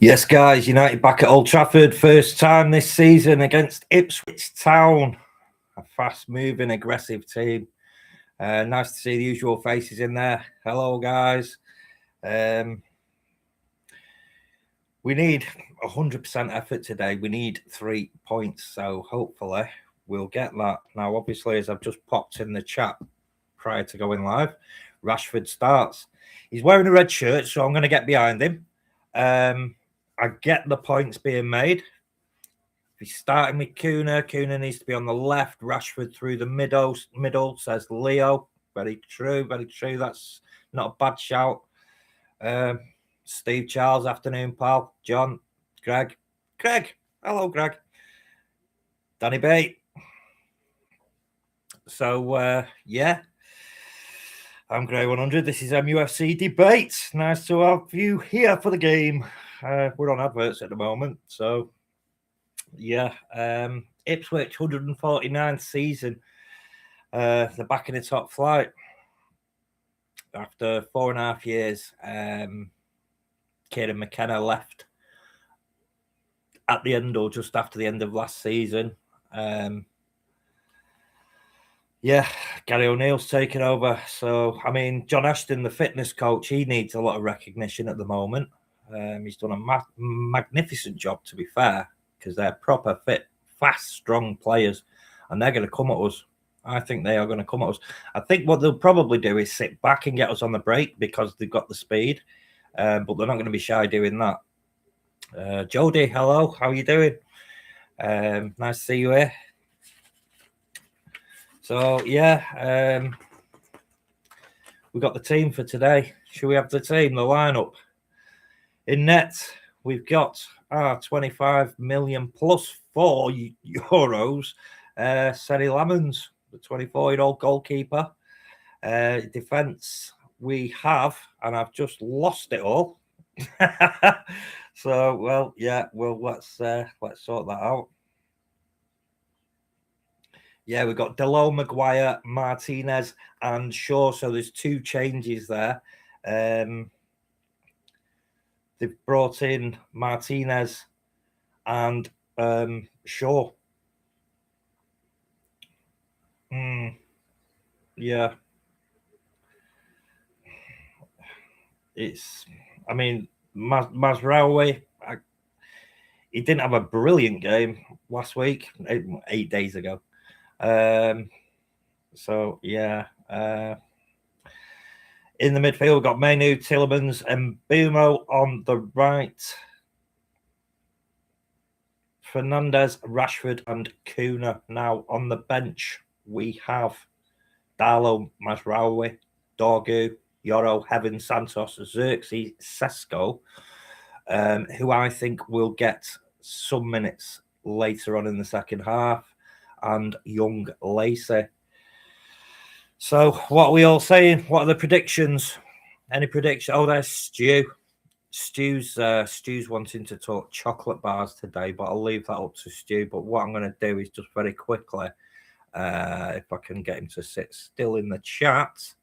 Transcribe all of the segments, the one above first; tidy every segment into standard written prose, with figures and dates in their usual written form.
Yes, guys, United back at Old Trafford, first time this season against Ipswich Town. A fast-moving, aggressive team. Nice to see the usual faces in there. Hello, guys. We need 100% effort today. We need 3 points, so hopefully we'll get that. Now, obviously, as I've just popped in the chat prior to going live, Rashford starts. He's wearing a red shirt, so I'm going to get behind him. I get the points being made. If he's starting with Kuna needs to be on the left. Rashford through the middle, says Leo. Very true, very true. That's not a bad shout. Steve Charles, afternoon, pal. John, Greg. Hello, Greg. Danny Bate. So, yeah. I'm Grey 100. This is MUFC Debate. Nice to have you here for the game. We're on adverts at the moment, so yeah. Ipswich 149th season. They're back in the top flight after 4.5 years. Kieran McKenna left at the end or just after the end of last season. Yeah, Gary O'Neill's taken over. So, I mean, John Ashton, the fitness coach, he needs a lot of recognition at the moment. He's done a magnificent job, to be fair, because they're proper fit, fast, strong players, and they're going to come at us. I think they are going to come at us. I think what they'll probably do is sit back and get us on the break because they've got the speed, but they're not going to be shy doing that. Jody, hello. How are you doing? Nice to see you here. So, yeah, we've got the team for today. Should we have the team, the lineup? In net, we've got 25 million plus €4. Seri Lamons, the 24-year-old goalkeeper. Defence, we have, and I've just lost it all. So, well, yeah, well, let's sort that out. Yeah, we've got Delo, Maguire, Martinez, and Shaw. So there's 2 changes there. They've brought in Martinez and Shaw. Yeah. I mean, Mazraoui, he didn't have a brilliant game last week, 8 days ago. So, yeah. In the midfield, we've got Manu, Tillemans, and Bumo on the right. Fernandez, Rashford, and Kuna. Now on the bench, we have Darlow, Mazraoui, Dorgu, Yoro, Heaven, Santos, Xerxes, Sesko, who I think will get some minutes later on in the second half, and Young Lacey. So, what are we all saying? What are the predictions? Any prediction? Oh, there's Stu. Stu's wanting to talk chocolate bars today, but I'll leave that up to Stu. But what I'm going to do is just very quickly, if I can get him to sit still in the chat.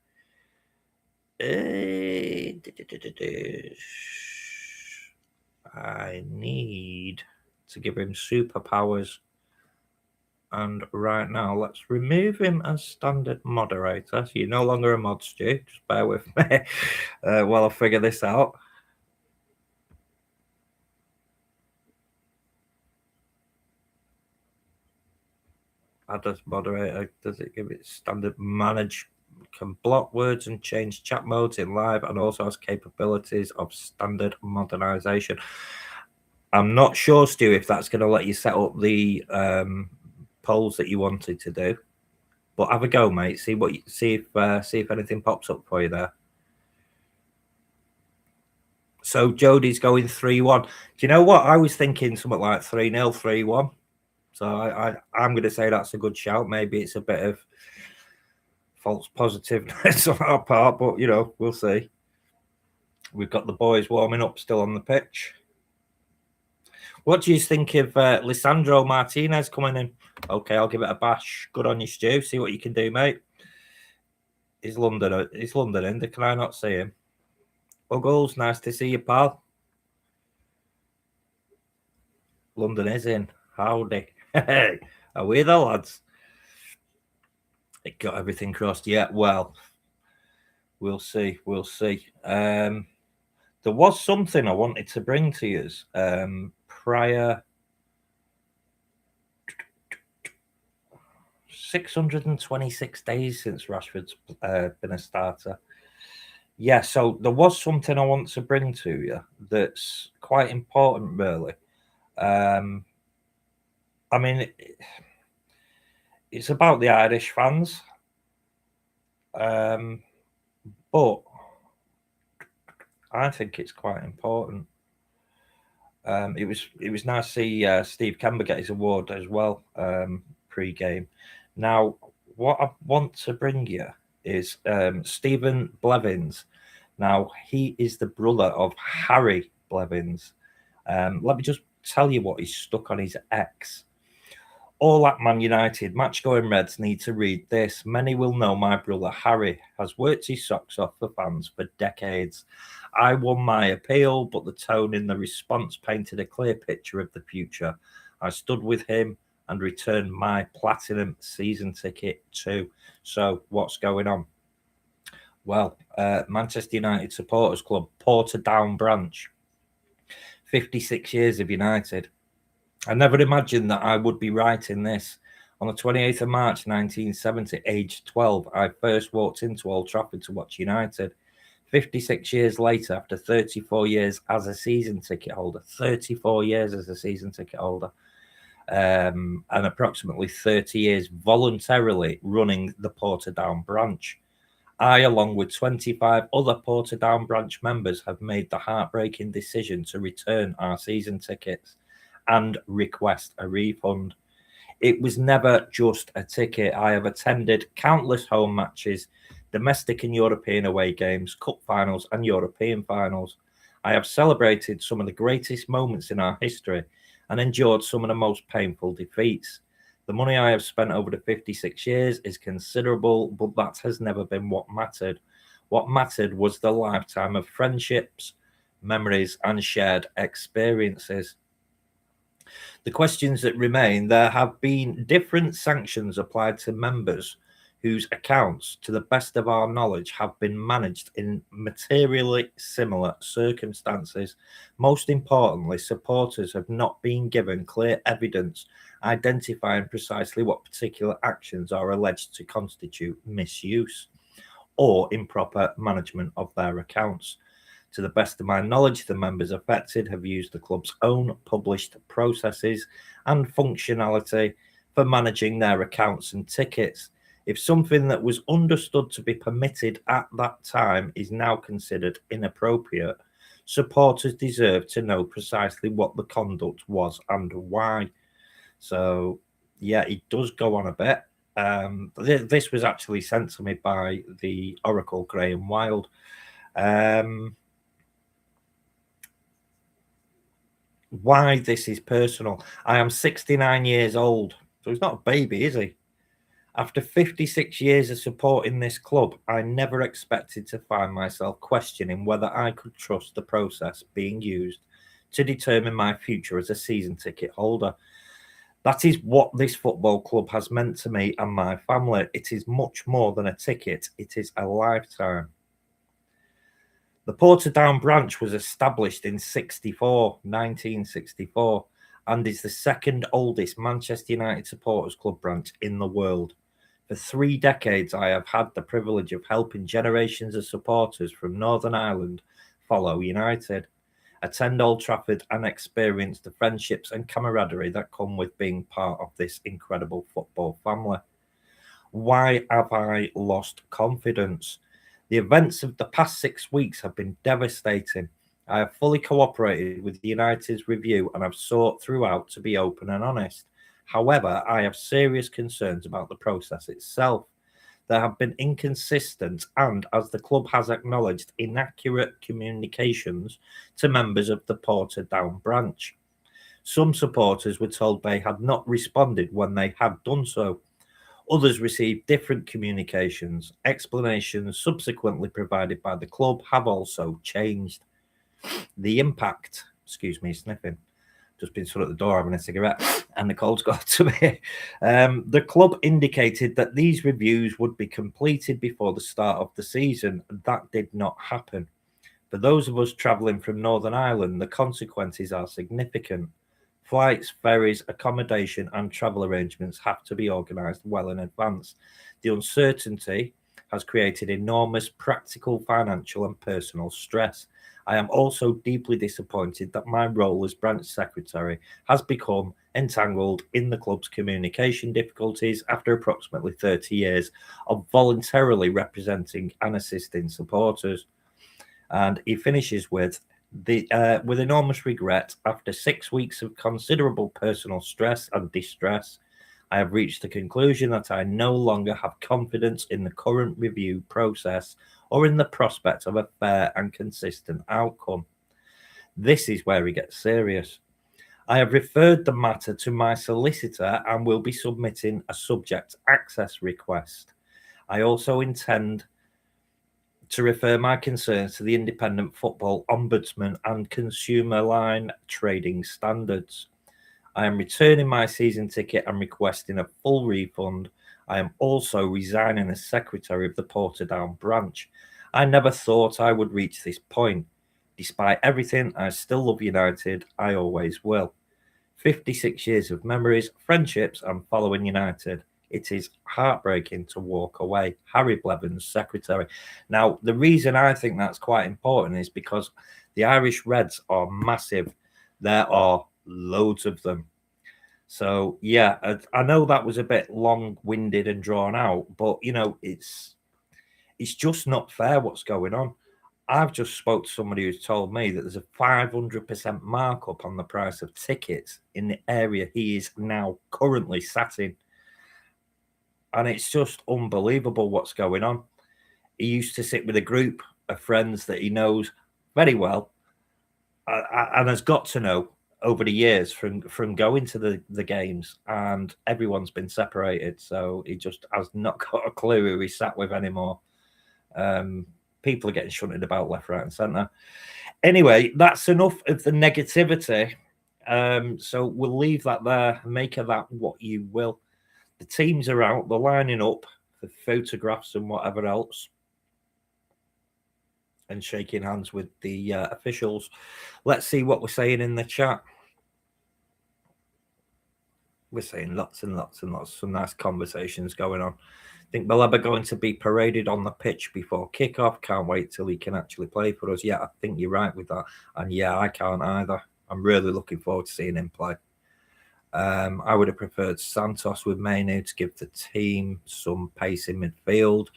I need to give him superpowers. And right now, let's remove him as standard moderator. So you're no longer a mod, Stu. Just bear with me while I figure this out. Add as moderator. Does it give it standard manage? Can block words and change chat modes in live, and also has capabilities of standard modernization. I'm not sure, Stu, if that's going to let you set up the polls that you wanted to do, but have a go, mate. See if anything pops up for you there. So Jody's going 3-1. Do you know what? I was thinking something like 3-0, 3-1. So I'm going to say that's a good shout. Maybe it's a bit of false positiveness on our part, but you know, we'll see. We've got the boys warming up still on the pitch. What do you think of Lisandro Martinez coming in? Okay, I'll give it a bash. Good on you, Stu. See what you can do, mate. Is London in? Can I not see him? Buggles, nice to see you, pal. London is in. Howdy. Hey, are we the lads? It got everything crossed. Yeah, well, we'll see. We'll see. There was something I wanted to bring to you prior 626 days since Rashford's been a starter. Yeah, so there was something I want to bring to you that's quite important, really. I mean, it's about the Irish fans, but I think it's quite important. It was nice to see Steve Kember get his award as well pre-game. Now, what I want to bring you is Stephen Blevins. Now, he is the brother of Harry Blevins. Let me just tell you what he's stuck on his X. All at Man United, match-going Reds need to read this. Many will know my brother Harry has worked his socks off for fans for decades. I won my appeal, but the tone in the response painted a clear picture of the future. I stood with him and returned my platinum season ticket too. So what's going on? Well, Manchester United Supporters Club, Portadown branch, 56 years of United. I never imagined that I would be writing this. On the 28th of March 1970, aged 12, I first walked into Old Trafford to watch United. 56 years later, after 34 years as a season ticket holder, 34 years as a season ticket holder, and approximately 30 years voluntarily running the Portadown branch. I, along with 25 other Portadown branch members, have made the heartbreaking decision to return our season tickets and request a refund. It was never just a ticket. I have attended countless home matches, domestic and European away games, cup finals, and European finals. I have celebrated some of the greatest moments in our history and endured some of the most painful defeats. The money I have spent over the 56 years is considerable, but that has never been what mattered. What mattered was the lifetime of friendships, memories, and shared experiences. The questions that remain: there have been different sanctions applied to members whose accounts, to the best of our knowledge, have been managed in materially similar circumstances. Most importantly, supporters have not been given clear evidence identifying precisely what particular actions are alleged to constitute misuse or improper management of their accounts. To the best of my knowledge, the members affected have used the club's own published processes and functionality for managing their accounts and tickets. If something that was understood to be permitted at that time is now considered inappropriate, supporters deserve to know precisely what the conduct was and why. So, yeah, it does go on a bit. This was actually sent to me by the Oracle Graham Wild. Why this is personal. I am 69 years old, so he's not a baby, is he? After 56 years of supporting this club, I never expected to find myself questioning whether I could trust the process being used to determine my future as a season ticket holder. That is what this football club has meant to me and my family. It is much more than a ticket, it is a lifetime. The Portadown branch was established in 1964, and is the second oldest Manchester United Supporters Club branch in the world. For 3 decades, I have had the privilege of helping generations of supporters from Northern Ireland follow United, attend Old Trafford, and experience the friendships and camaraderie that come with being part of this incredible football family. Why have I lost confidence? The events of the past 6 weeks have been devastating. I have fully cooperated with United's review and have sought throughout to be open and honest. However, I have serious concerns about the process itself. There have been inconsistent and, as the club has acknowledged, inaccurate communications to members of the Portadown branch. Some supporters were told they had not responded when they had done so. Others received different communications. Explanations subsequently provided by the club have also changed. The impact, excuse me, sniffing. just been stood at the door having a cigarette, and the cold's got to me. The club indicated that these reviews would be completed before the start of the season. That did not happen. For those of us travelling from Northern Ireland, the consequences are significant. Flights, ferries, accommodation, and travel arrangements have to be organised well in advance. The uncertainty has created enormous practical, financial, and personal stress. I am also deeply disappointed that my role as branch secretary has become entangled in the club's communication difficulties after approximately 30 years of voluntarily representing and assisting supporters. And he finishes with enormous regret, after 6 weeks of considerable personal stress and distress, I have reached the conclusion that I no longer have confidence in the current review process or in the prospect of a fair and consistent outcome. This is where he gets serious. I have referred the matter to my solicitor and will be submitting a subject access request. I also intend to refer my concerns to the Independent Football Ombudsman and Consumer Line Trading Standards. I am returning my season ticket and requesting a full refund. I am also resigning as secretary of the Portadown branch. I never thought I would reach this point. Despite everything, I still love United. I always will. 56 years of memories, friendships, and following United. It is heartbreaking to walk away. Harry Blevins, secretary. Now, the reason I think that's quite important is because the Irish Reds are massive. There are loads of them. So, yeah, I know that was a bit long-winded and drawn out, but, you know, it's just not fair what's going on. I've just spoke to somebody who's told me that there's a 500% markup on the price of tickets in the area he is now currently sat in. And it's just unbelievable what's going on. He used to sit with a group of friends that he knows very well and has got to know over the years from going to the games, and everyone's been separated. So he just has not got a clue who he's sat with anymore. People are getting shunted about left, right, and centre. Anyway, that's enough of the negativity. So we'll leave that there. Make of that what you will. The teams are out. They're lining up for photographs and whatever else, and shaking hands with the officials. Let's see what we're saying in the chat. We're saying lots and lots and lots. Some nice conversations going on. Think Baleba going to be paraded on the pitch before kickoff. Can't wait till he can actually play for us. Yeah, I think you're right with that. And yeah, I can't either. I'm really looking forward to seeing him play. I would have preferred Santos with Mainu to give the team some pace in midfield.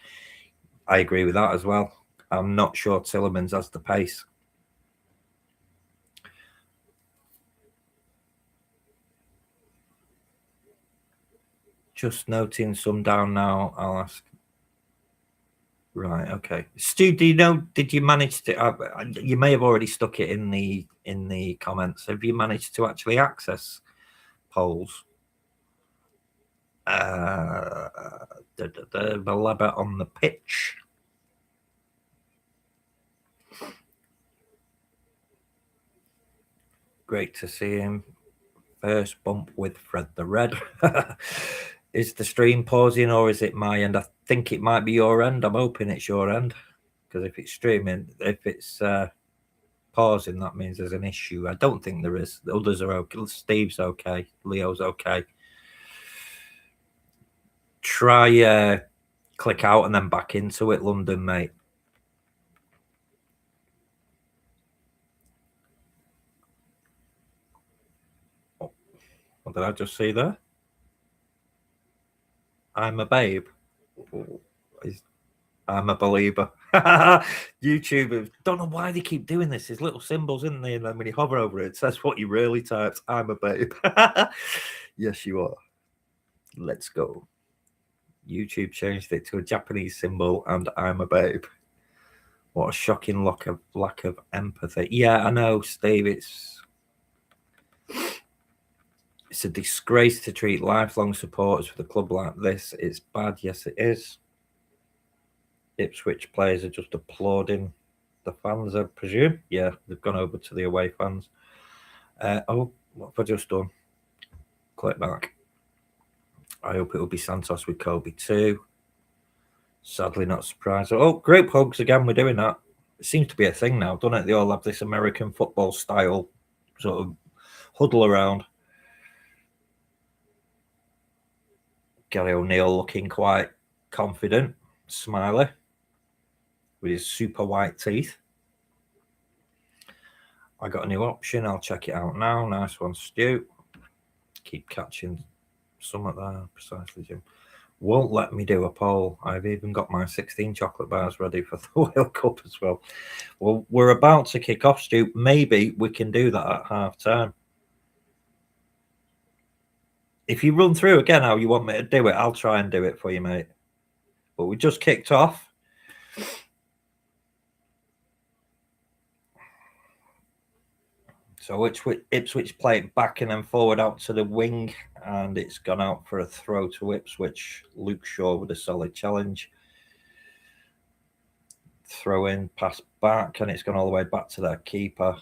I agree with that as well. I'm not sure Tillemans has the pace. Just noting some down now. I'll ask. Right, okay. Stu, do you know? Did you manage to? You may have already stuck it in the comments. Have you managed to actually access polls? Baleba on the pitch. Great to see him. First bump with Fred the Red. Is the stream pausing or is it my end? I think it might be your end. I'm hoping it's your end, because if it's streaming, if it's pausing, that means there's an issue. I don't think there is. The others are okay. Steve's okay. Leo's okay. Try click out and then back into it, London, mate. Oh, what did I just see there? I'm a babe. I'm a believer. YouTube, don't know why they keep doing this. There's little symbols, isn't there? And then when you hover over it, it says what you really typed. I'm a babe. Yes, you are. Let's go. YouTube changed it to a Japanese symbol, and I'm a babe. What a shocking lack of empathy. Yeah, I know, Steve. It's a disgrace to treat lifelong supporters with a club like this. It's bad. Yes, it is. Ipswich players are just applauding the fans, I presume. Yeah, they've gone over to the away fans. Oh, What have I just done? Click back. I hope it will be Santos with Kobe too. Sadly, not surprised. Oh, group hugs again. We're doing that. It seems to be a thing now, doesn't it? They all have this American football style sort of huddle around. Gary O'Neill looking quite confident, smiley, with his super white teeth. I got a new option. I'll check it out now. Nice one, Stu. Keep catching some of that. Precisely, Jim. Won't let me do a poll. I've even got my 16 chocolate bars ready for the World Cup as well. Well, we're about to kick off, Stu. Maybe we can do that at half time. If you run through again how you want me to do it, I'll try and do it for you, mate. But we just kicked off. So Ipswich played back and then forward out to the wing, and it's gone out for a throw to Ipswich. Luke Shaw with a solid challenge. Throw in, pass back, and it's gone all the way back to their keeper.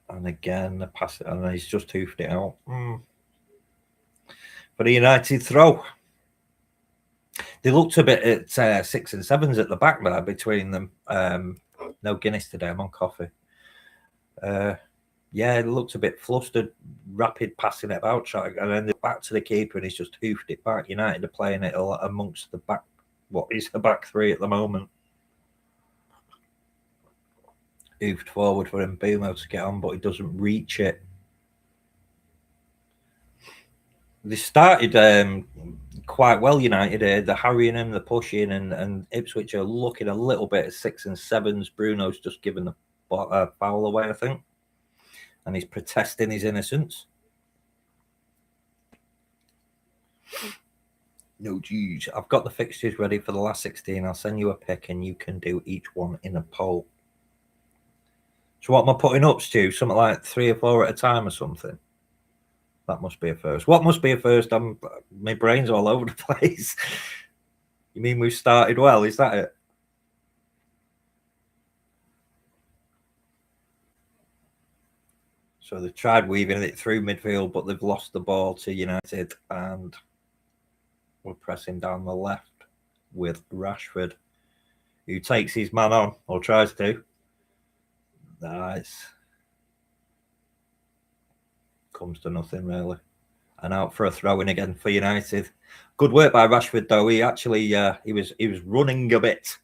And again, the pass, and he's just hoofed it out. For a United throw. They looked a bit at 6 and 7s at the back there between them. No Guinness today. I'm on coffee. Yeah, it looked a bit flustered, rapid passing it about, and then back to the keeper, and he's just hoofed it back. United are playing it amongst the back. What is the back three at the moment? Hoofed forward for Mbumo to get on, but he doesn't reach it. They started quite well, United. They're harrying him, they're pushing, and Ipswich are looking a little bit at 6 and 7s. Bruno's just given the foul away, I think, and he's protesting his innocence. No, geez. I've got the fixtures ready for the last 16. I'll send you a pick, and you can do each one in a poll. So what am I putting up, Stu? Something like 3 or 4 at a time or something? That must be a first. What must be a first? My brain's all over the place. You mean we've started well? Is that it? So they've tried weaving it through midfield, but they've lost the ball to United, and we're pressing down the left with Rashford, who takes his man on, or tries to. Nice. Comes to nothing, really. And out for a throw-in again for United. Good work by Rashford, though. He actually he was running a bit,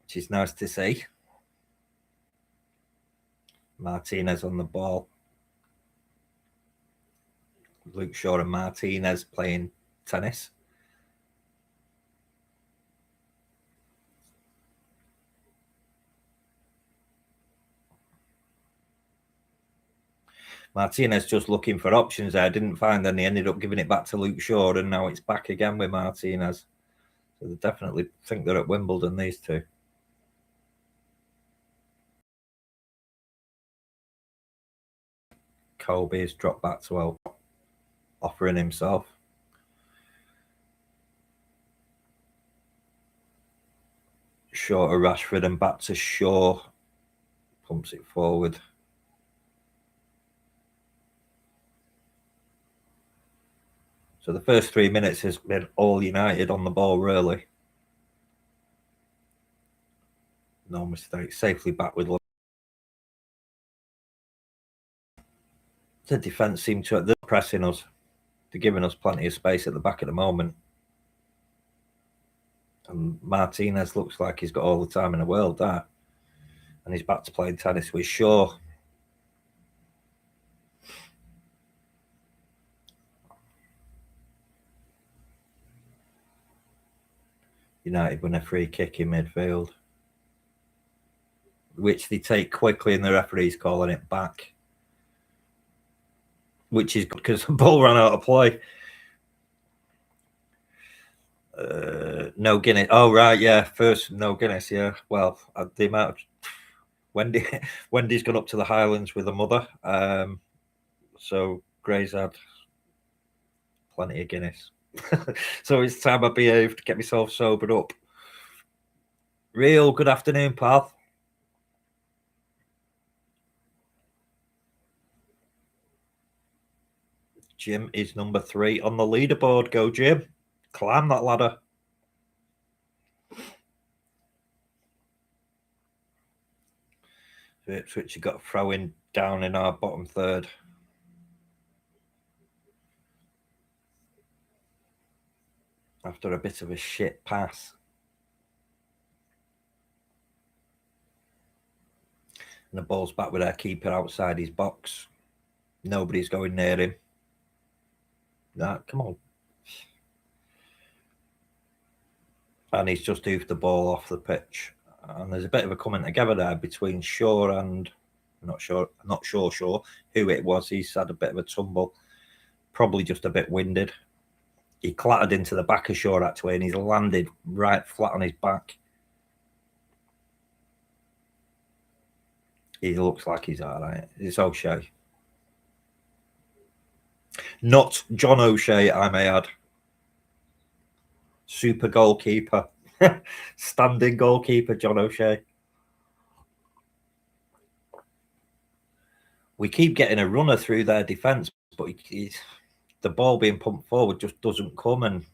which is nice to see. Martinez on the ball. Luke Shaw and Martinez playing tennis. Martinez just looking for options there. Didn't find any. Ended up giving it back to Luke Shaw, and now it's back again with Martinez. So they definitely think they're at Wimbledon, these two. Kobe has dropped back to well, offering himself. Shaw to Rashford and back to Shaw. Pumps it forward. So the first 3 minutes has been all United on the ball, really. No mistake. Safely back with. The defence seem to they're pressing us. They're giving us plenty of space at the back at the moment. And Martinez looks like he's got all the time in the world there. And he's back to playing tennis with Shaw. United win a free kick in midfield, which they take quickly, and the referee's calling it back, which is good because the ball ran out of play. No Guinness. Oh, right, yeah. First, no Guinness, yeah. Well, the amount of Wendy's gone up to the Highlands with her mother. So Gray's had plenty of Guinness. So it's time I behaved, get myself sobered up. Real good afternoon, pal. Jim is number 3 on the leaderboard. Go, Jim. Climb that ladder. Ipswich have got a throw-in down in our bottom third. After a bit of a shit pass. And the ball's back with our keeper outside his box. Nobody's going near him. Nah, come on. And he's just hoofed the ball off the pitch. And there's a bit of a coming together there between Shaw and I'm not sure who it was. He's had a bit of a tumble, probably just a bit winded. He clattered into the back of Shaw that way, and he's landed right flat on his back. He looks like he's all right. It's O'Shea, not John O'Shea, I may add. Super goalkeeper, standing goalkeeper, John O'Shea. We keep getting a runner through their defence, but the ball being pumped forward just doesn't come and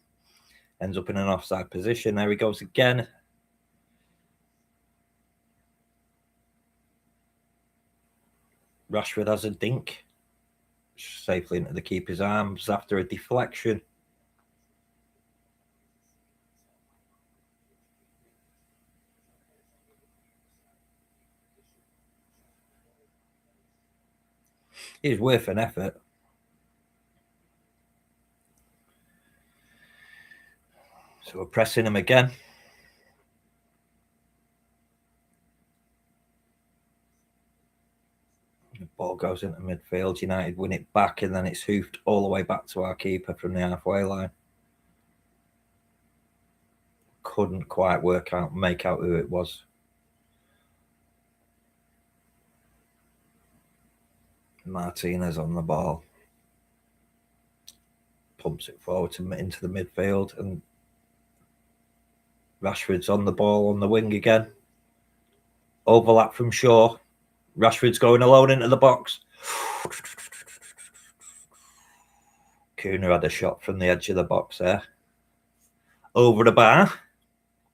ends up in an offside position. There he goes again. Rashford has a dink safely into the keeper's arms after a deflection. It's worth an effort. So we're pressing him again. The ball goes into midfield. United win it back, and then it's hoofed all the way back to our keeper from the halfway line. Couldn't quite make out who it was. Martinez on the ball. Pumps it forward into the midfield, and Rashford's on the ball on the wing again. Overlap from Shaw. Rashford's going alone into the box. Kuna had a shot from the edge of the box there. Over the bar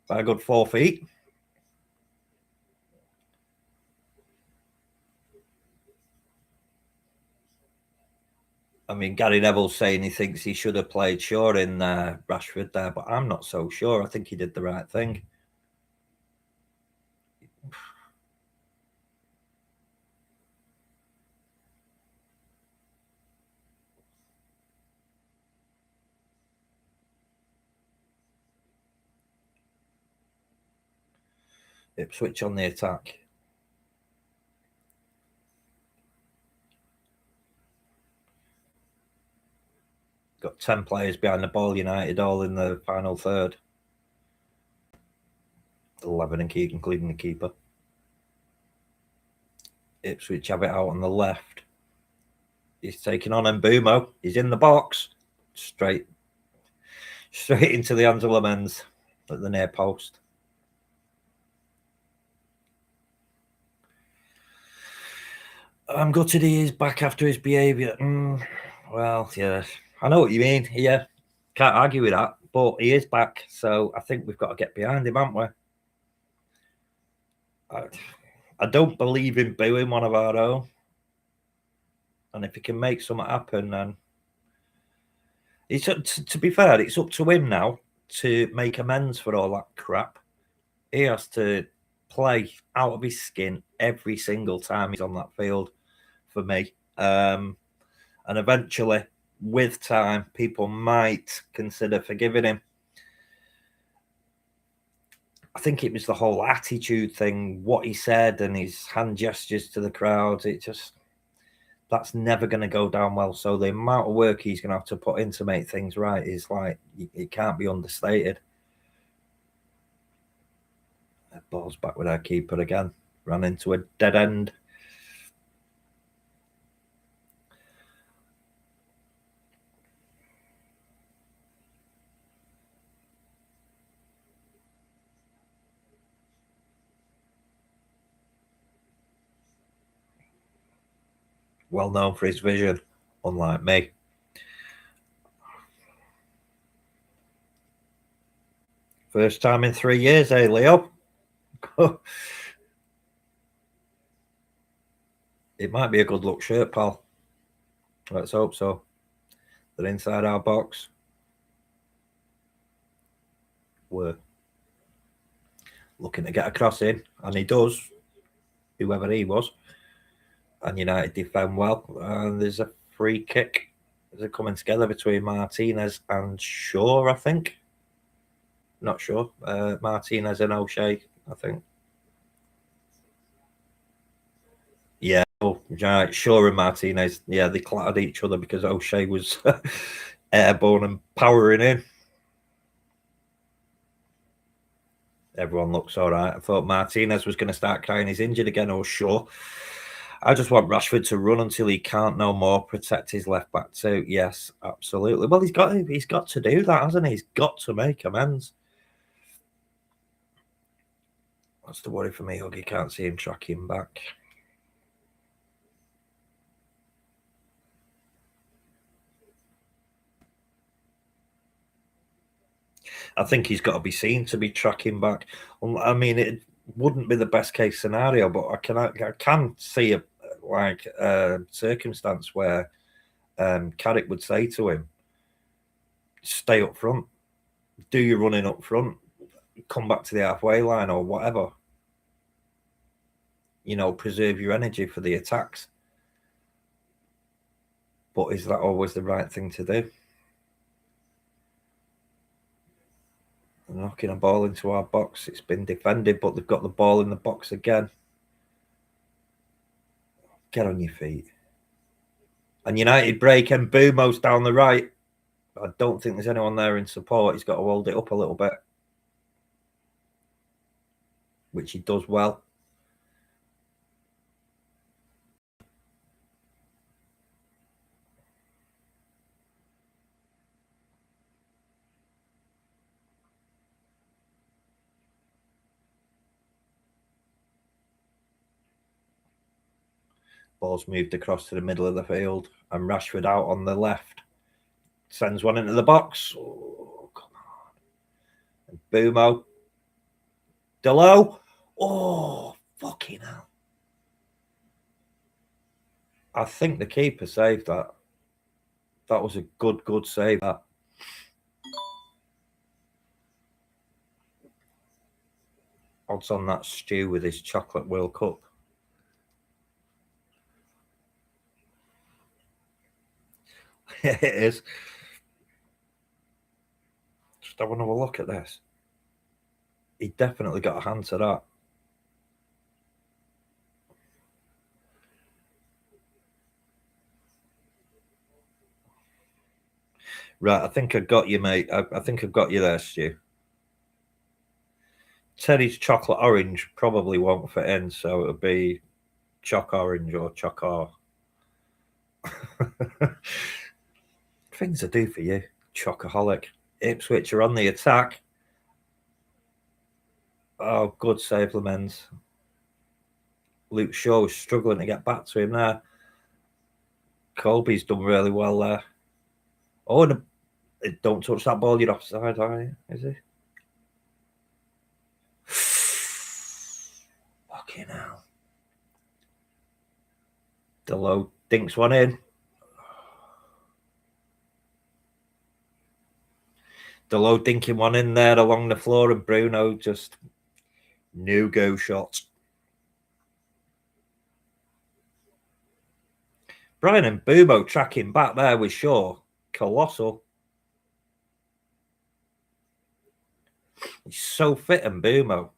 by a good 4 feet. I mean, Gary Neville's saying he thinks he should have played Shaw in Rashford there, but I'm not so sure. I think he did the right thing. Ipswich on the attack. Got 10 players behind the ball, United, all in the final third. 11 including the keeper. Ipswich have it out on the left. He's taking on Mbumo. He's in the box. Straight into the hands of Lamens at the near post. I'm gutted he is back after his behaviour. Well, yeah, I know what you mean. Yeah, can't argue with that. But he is back, so I think we've got to get behind him, haven't we? I don't believe in booing one of our own. And if he can make something happen, then it's to be fair, it's up to him now to make amends for all that crap. He has to play out of his skin every single time he's on that field for me. And eventually, with time, people might consider forgiving him. I think it was the whole attitude thing, what he said and his hand gestures to the crowd. That's never going to go down well. So the amount of work he's going to have to put in to make things right is like, it can't be understated. The ball's back with our keeper again. Ran into a dead end. Well known for his vision, unlike me. First time in 3 years, eh, Leo? It might be a good look shirt, pal. Let's hope so. They're inside our box. We're looking to get a cross in, and he does, whoever he was. And United defend well. And there's a free kick. They're coming together between Martinez and Shaw, I think. Not sure. Martinez and O'Shea, I think. Yeah, right. Shaw and Martinez, yeah, they clattered each other because O'Shea was airborne and powering in. Everyone looks all right. I thought Martinez was going to start crying he's injured again, or Shaw. I just want Rashford to run until he can't no more, protect his left back too. Yes, absolutely. Well, he's got to do that, hasn't he? He's got to make amends. That's the worry for me, Huggy. Can't see him tracking back. I think he's got to be seen to be tracking back. I mean, it wouldn't be the best case scenario, but I can see a circumstance where Carrick would say to him, "Stay up front, do your running up front, come back to the halfway line or whatever. You know, preserve your energy for the attacks." But is that always the right thing to do? Knocking a ball into our box. It's been defended, but they've got the ball in the box again. Get on your feet. And United break, and Bumo's down the right. I don't think there's anyone there in support. He's got to hold it up a little bit, which he does well. Ball's moved across to the middle of the field, and Rashford out on the left. Sends one into the box. Oh, come on. And Bumo. Delo. Oh, fucking hell. I think the keeper saved that. That was a good save, that. Odds on that Stu with his chocolate World Cup. It is. Just have another look at this. He definitely got a hand to that. Right, I think I've got you, mate. I think I've got you there, Stu. Teddy's chocolate orange probably won't fit in, so it'll be choc orange or choc-or. Things I do for you, chocoholic. Ipswich are on the attack. Oh, good save, Lamens. Luke Shaw was struggling to get back to him there. Colby's done really well there. Oh, and don't touch that ball, you're offside, are you? Is he? Fucking hell. Delo dinks one in. Delo dinking one in there along the floor, and Bruno just no-go shots. Brian and Bumo tracking back there with Shaw. Colossal. He's so fit, and Bumo.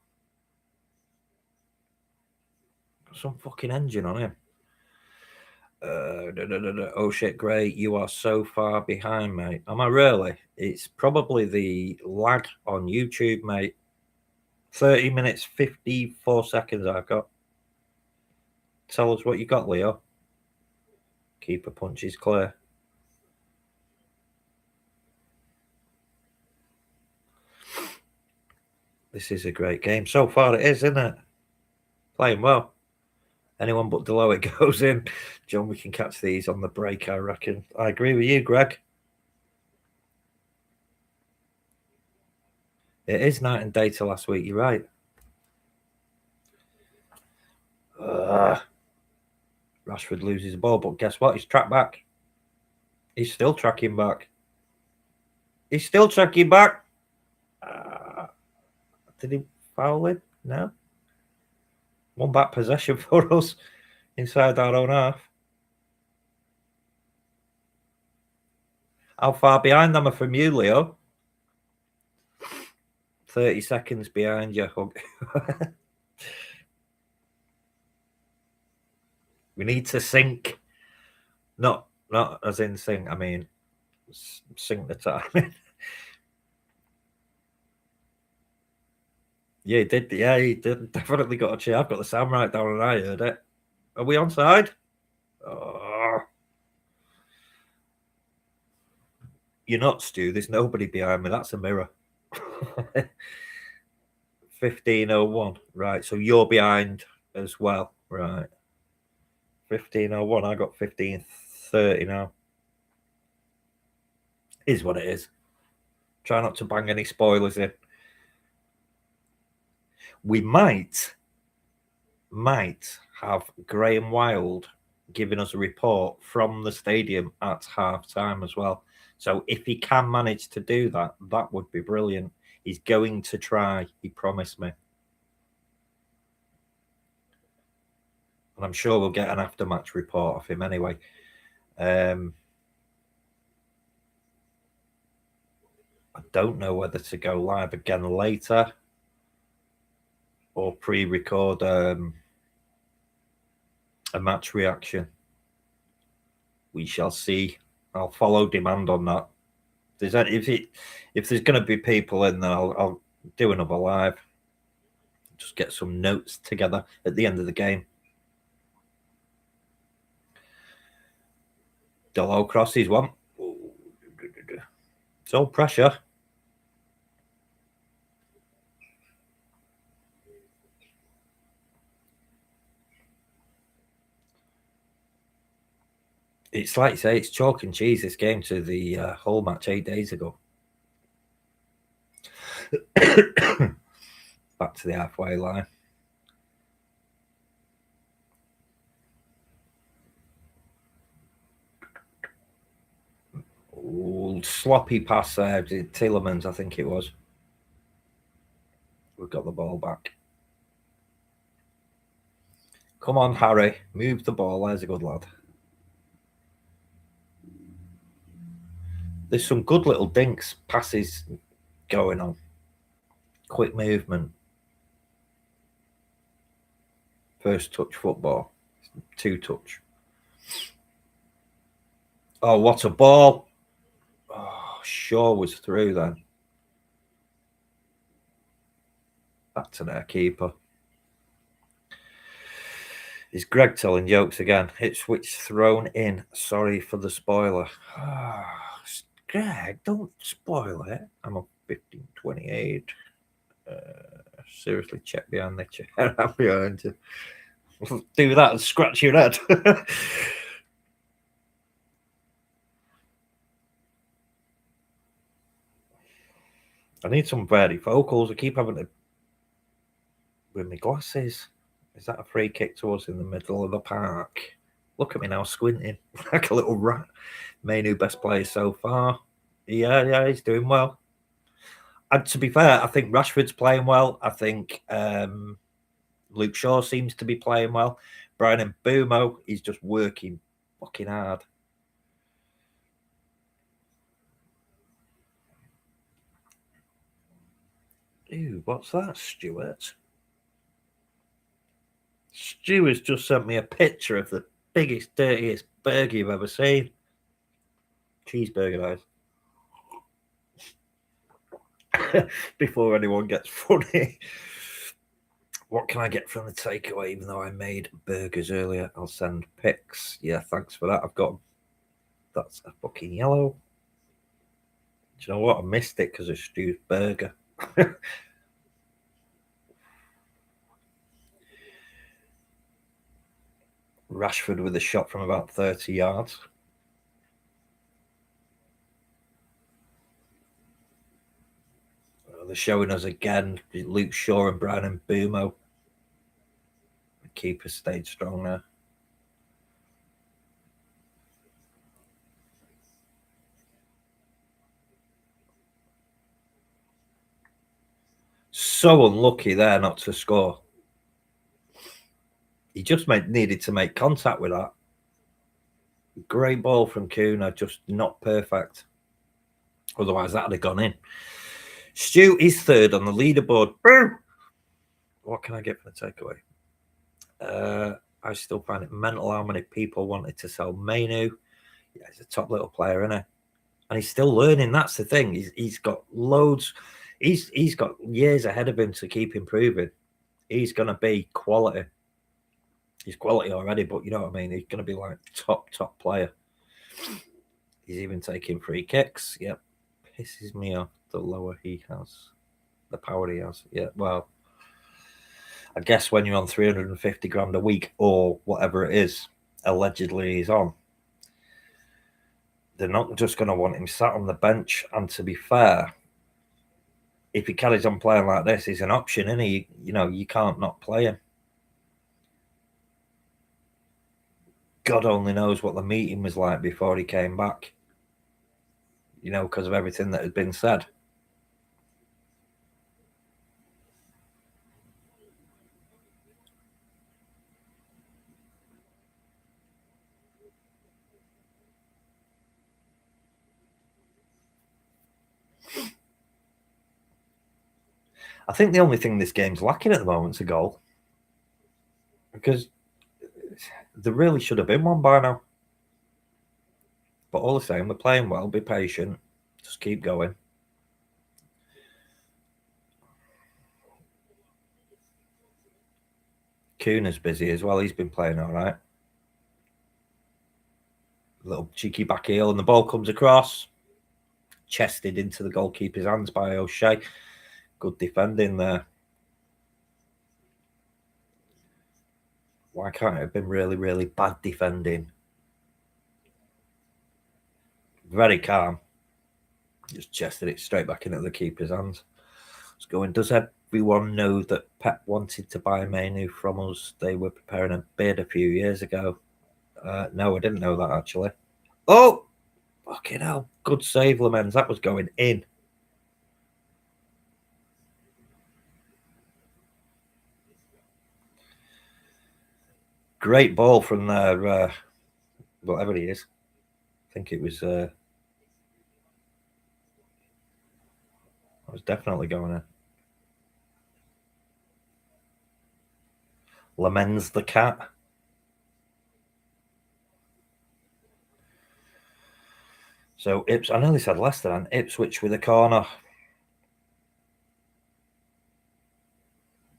Some fucking engine on him. Oh shit, great. You are so far behind, mate. Am I really? It's probably the lag on YouTube, mate. 30 minutes, 54 seconds I've got. Tell us what you got, Leo. Keeper punches clear. This is a great game. So far it is, isn't it? Playing well. Anyone but Delo it goes in. John, we can catch these on the break, I reckon. I agree with you, Greg. It is night and day to last week. You're right. Rashford loses the ball, but guess what? He's tracked back. He's still tracking back. He's still tracking back. Did he foul him? No. One back possession for us inside our own half. How far behind am I from you, Leo? 30 seconds behind you. We need to sync. Not as in sync. I mean, sync the time. Yeah, he did. Yeah, he did. Definitely got a cheer. I've got the sound right down and I heard it. Are we onside? Oh. You're not, Stu. There's nobody behind me. That's a mirror. 15:01. Right. So you're behind as well. Right. 15:01. I got 15:30 now. Is what it is. Try not to bang any spoilers in. We might have Graham Wild giving us a report from the stadium at half time as well. So if he can manage to do that, that would be brilliant. He's going to try, he promised me. And I'm sure we'll get an after-match report of him anyway. I don't know whether to go live again later or pre-record a match reaction. We shall see. I'll follow demand on that. If there's going to be people in there, I'll do another live. Just get some notes together at the end of the game. Dolo crosses one. It's all pressure. It's like you say, it's chalk and cheese, this game, to the whole match 8 days ago. Back to the halfway line. Old sloppy pass there. Tielemans, I think it was. We've got the ball back. Come on, Harry. Move the ball. There's a good lad. There's some good little dinks passes going on. Quick movement. First touch football. 2 touch. Oh, what a ball. Oh, Shaw was through then. Back to their keeper. Is Greg telling jokes again? Ipswich thrown in. Sorry for the spoiler. Oh, Greg, don't spoil it. I'm on 15:28. Seriously, check behind the chair. I'm behind you. Do that and scratch your head. I need some varifocals. I keep having to with my glasses. Is that a free kick to us in the middle of the park? Look at me now, squinting like a little rat. Manu, best player so far. Yeah, he's doing well. And to be fair, I think Rashford's playing well. I think Luke Shaw seems to be playing well. Brian Mbeumo, he's just working fucking hard. Ooh, what's that, Stuart? Stuart's just sent me a picture of the biggest, dirtiest burger you've ever seen. Cheeseburger, guys. Before anyone gets funny. What can I get from the takeaway? Even though I made burgers earlier, I'll send pics. Yeah, thanks for that. I've got. That's a fucking yellow. Do you know what? I missed it because of Stu's burger. Rashford with a shot from about 30 yards. They're showing us again Luke Shaw and Brian Mbumo. The keeper stayed strong there. So unlucky there not to score. He just needed to make contact with that. Great ball from Kuna, just not perfect. Otherwise, that'd have gone in. Stu is third on the leaderboard. What can I get for the takeaway? I still find it mental how many people wanted to sell Mainu. Yeah, he's a top little player, isn't he? And he's still learning. That's the thing. He's got loads. He's got years ahead of him to keep improving. He's going to be quality. He's quality already, but you know what I mean? He's going to be like top player. He's even taking free kicks. Yep. Pisses me off the lower he has. The power he has. Yeah, well, I guess when you're on 350 grand a week or whatever it is, allegedly he's on, they're not just going to want him sat on the bench. And to be fair, if he carries on playing like this, he's an option, isn't he? You know, you can't not play him. God only knows what the meeting was like before he came back, you know, because of everything that had been said. I think the only thing this game's lacking at the moment is a goal, because there really should have been one by now. But all the same, we're playing well. Be patient. Just keep going. Kuna's busy as well. He's been playing all right. Little cheeky back heel, and the ball comes across. Chested into the goalkeeper's hands by O'Shea. Good defending there. Why can't it have been really, really bad defending? Very calm. Just chested it straight back into the keeper's hands. It's going. Does everyone know that Pep wanted to buy Mainu from us? They were preparing a bid a few years ago. No, I didn't know that actually. Oh, fucking hell. Good save, Lamens. That was going in. Great ball from there, whatever he is. I think it was. I was definitely going in. Lamens the cat. So I nearly said Leicester and Ipswich with a corner.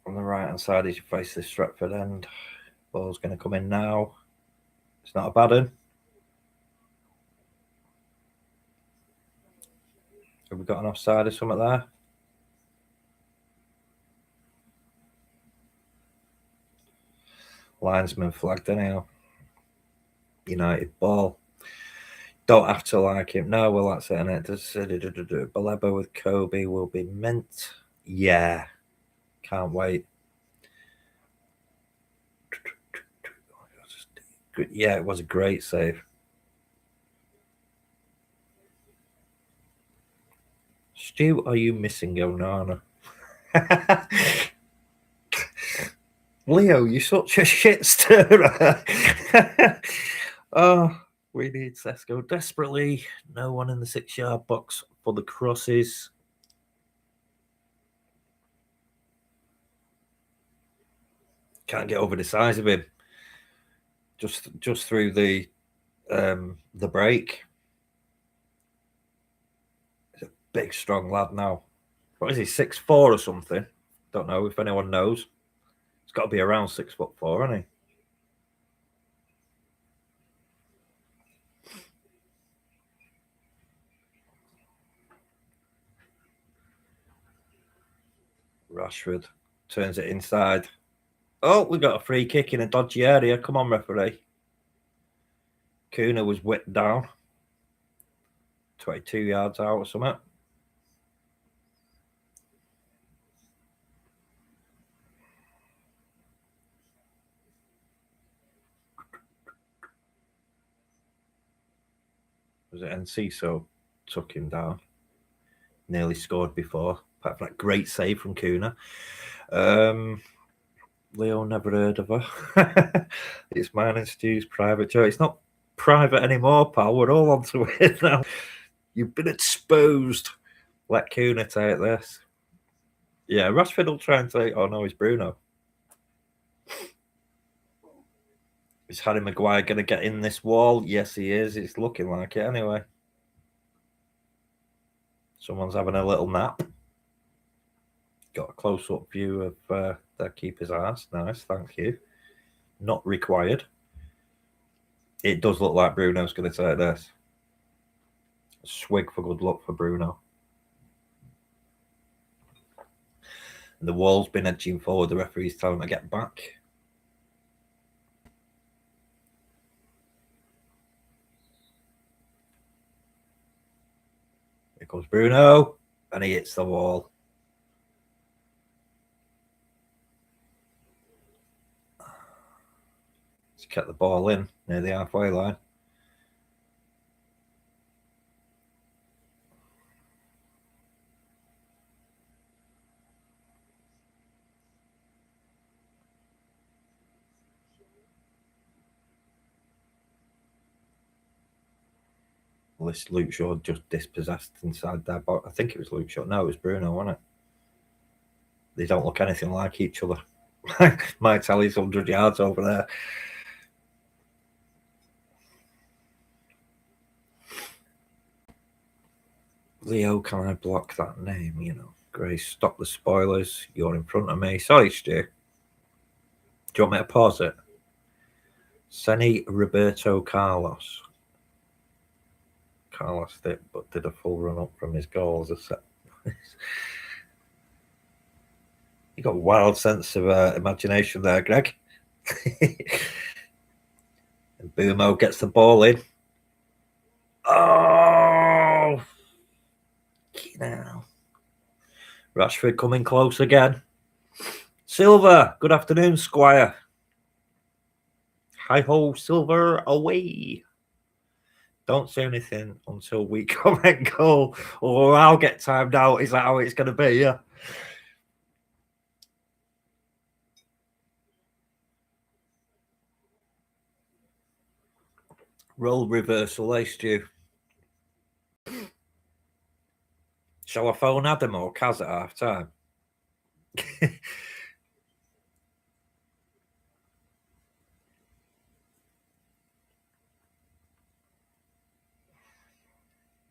On the right hand side as you face the Stretford end. Ball's going to come in now. It's not a bad one. Have we got an offside or something there? Linesman flagged anyhow. United ball. Don't have to like him. No, well, that's it. Baleba with Kobe will be mint. Yeah. Can't wait. Yeah, it was a great save. Stu, are you missing Onana? Leo, you're such a shit stirrer. Oh, we need Sesko desperately. No one in the 6-yard box for the crosses. Can't get over the size of him. Just through the break. He's a big, strong lad now. What is he, 6'4" or something? Don't know if anyone knows. He's got to be around 6'4", hasn't he? Rashford turns it inside. Oh, we got a free kick in a dodgy area. Come on, referee. Kuna was whipped down. 22 yards out or something. Was it Enciso took him down? Nearly scored before, apart from that great save from Kuna. Leo, never heard of her. It's mine and Stu's private joke. It's not private anymore, pal. We're all onto it now. You've been exposed. Let Kuna take this. Yeah, Rashford will try and take. Oh no, it's Bruno. Is Harry Maguire going to get in this wall? Yes, he is. It's looking like it anyway. Someone's having a little nap. Got a close-up view of their keeper's ass. Nice, thank you. Not required. It does look like Bruno's going to take this. A swig for good luck for Bruno. And the wall's been edging forward. The referee's telling him to get back. Here comes Bruno. And he hits the wall. He's kept the ball in near the halfway line. This Luke Shaw just dispossessed inside there. But I think it was Luke Shaw. No, it was Bruno, wasn't it? They don't look anything like each other. My tally's 100 yards over there. Leo, can I block that name? You know, Grace, stop the spoilers. You're in front of me. Sorry, Stu. Do you want me to pause it? Seni Roberto Carlos. Carlos did a full run up from his goals. You got a wild sense of imagination there, Greg. And Boomo gets the ball in. Oh, now Rashford coming close again. Silver, good afternoon, Squire. Hi ho, Silver, away. Don't say anything until we comment goal, or I'll get timed out. Is that how it's going to be? Yeah. Role reversal, eh, Stu? Shall I phone Adam or Kaz at half time?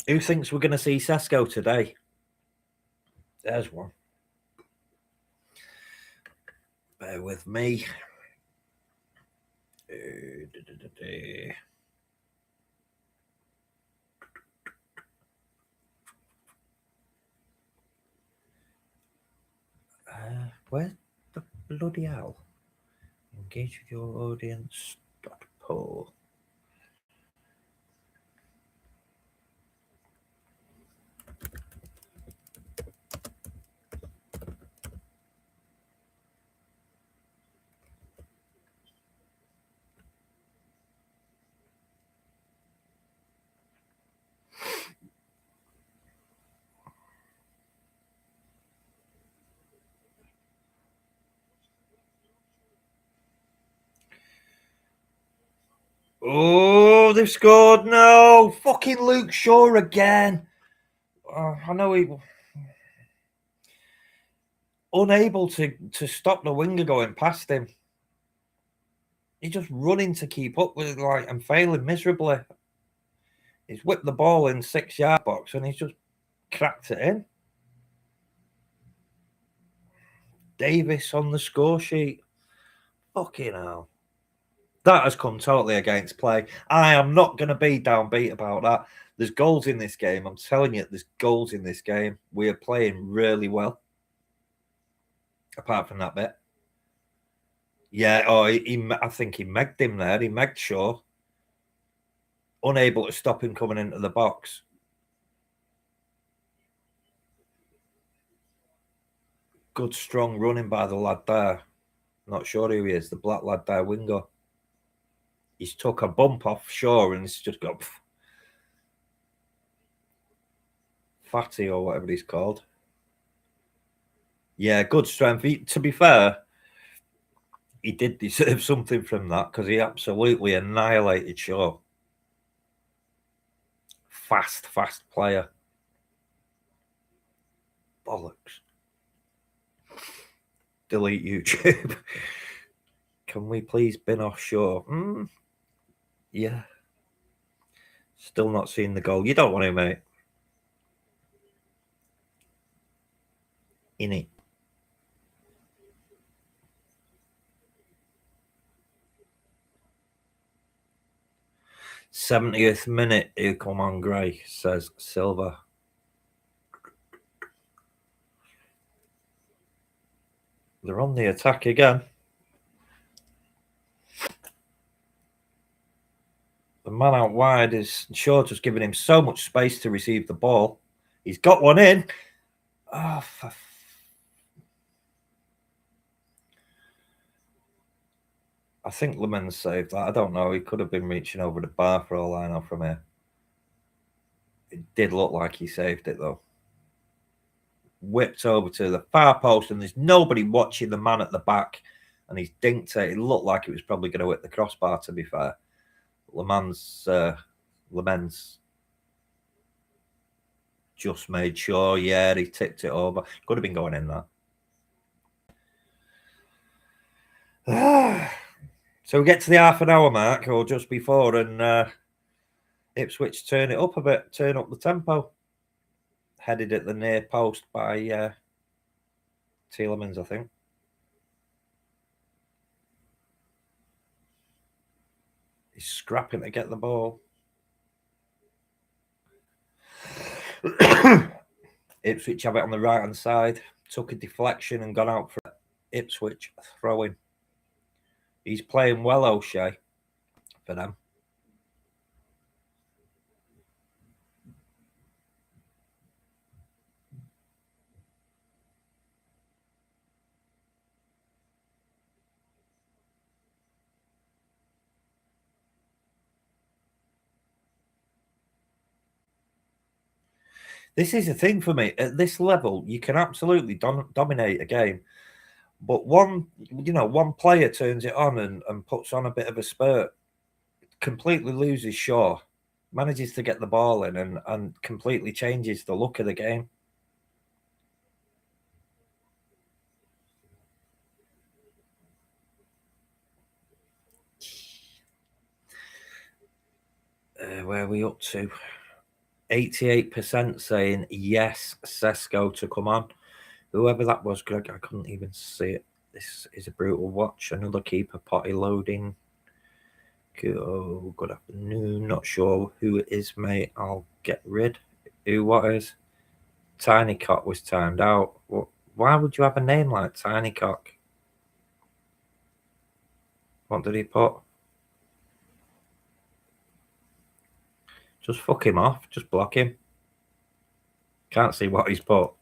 Who thinks we're going to see Sesko today? There's one. Bear with me. Where the bloody hell? Engage with your audience. Poll. Oh, they've scored. No. Fucking Luke Shaw again. I know he... Unable to stop the winger going past him. He's just running to keep up with it, like, and failing miserably. He's whipped the ball in 6-yard box and he's just cracked it in. Davis on the score sheet. Fucking hell. That has come totally against play. I am not going to be downbeat about that. There's goals in this game. I'm telling you, there's goals in this game. We are playing really well. Apart from that bit. Yeah, I think he megged him there. He megged Shaw. Unable to stop him coming into the box. Good, strong running by the lad there. Not sure who he is. The black lad there, winger. He's took a bump off Shaw and he's just got... Fatty or whatever he's called. Yeah, good strength. To be fair, he did deserve something from that because he absolutely annihilated Shaw. Fast player. Bollocks. Delete YouTube. Can we please bin off Shaw? Yeah. Still not seeing the goal. You don't want to, mate. In it. 70th minute, he'll come on Gray, says Silver. They're on the attack again. The man out wide is Shaw, just giving him so much space to receive the ball. He's got one in. Oh, I think Lemon saved that. I don't know. He could have been reaching over the bar for all I know from here. It did look like he saved it, though. Whipped over to the far post, and there's nobody watching the man at the back, and he's dinked it. It looked like it was probably going to hit the crossbar, to be fair. Lemans just made sure, yeah, he tipped it over. Could have been going in there. So we get to the half an hour mark, or just before, and Ipswich turn it up a bit, turn up the tempo. Headed at the near post by Tielemans, I think. He's scrapping to get the ball. Ipswich have it on the right-hand side. Took a deflection and gone out for Ipswich throwing. He's playing well, O'Shea, for them. This is the thing for me. At this level, you can absolutely dominate a game. But one player turns it on and puts on a bit of a spurt, completely loses Shaw, manages to get the ball in and completely changes the look of the game. Where are we up to? 88% saying yes, Sesko to come on. Whoever that was, Greg, I couldn't even see it. This is a brutal watch. Another keeper potty loading. Good afternoon. Not sure who it is, mate. I'll get rid. What is? Tiny Cock was timed out. Why would you have a name like Tiny Cock? What did he put? Just fuck him off. Just block him. Can't see what he's put.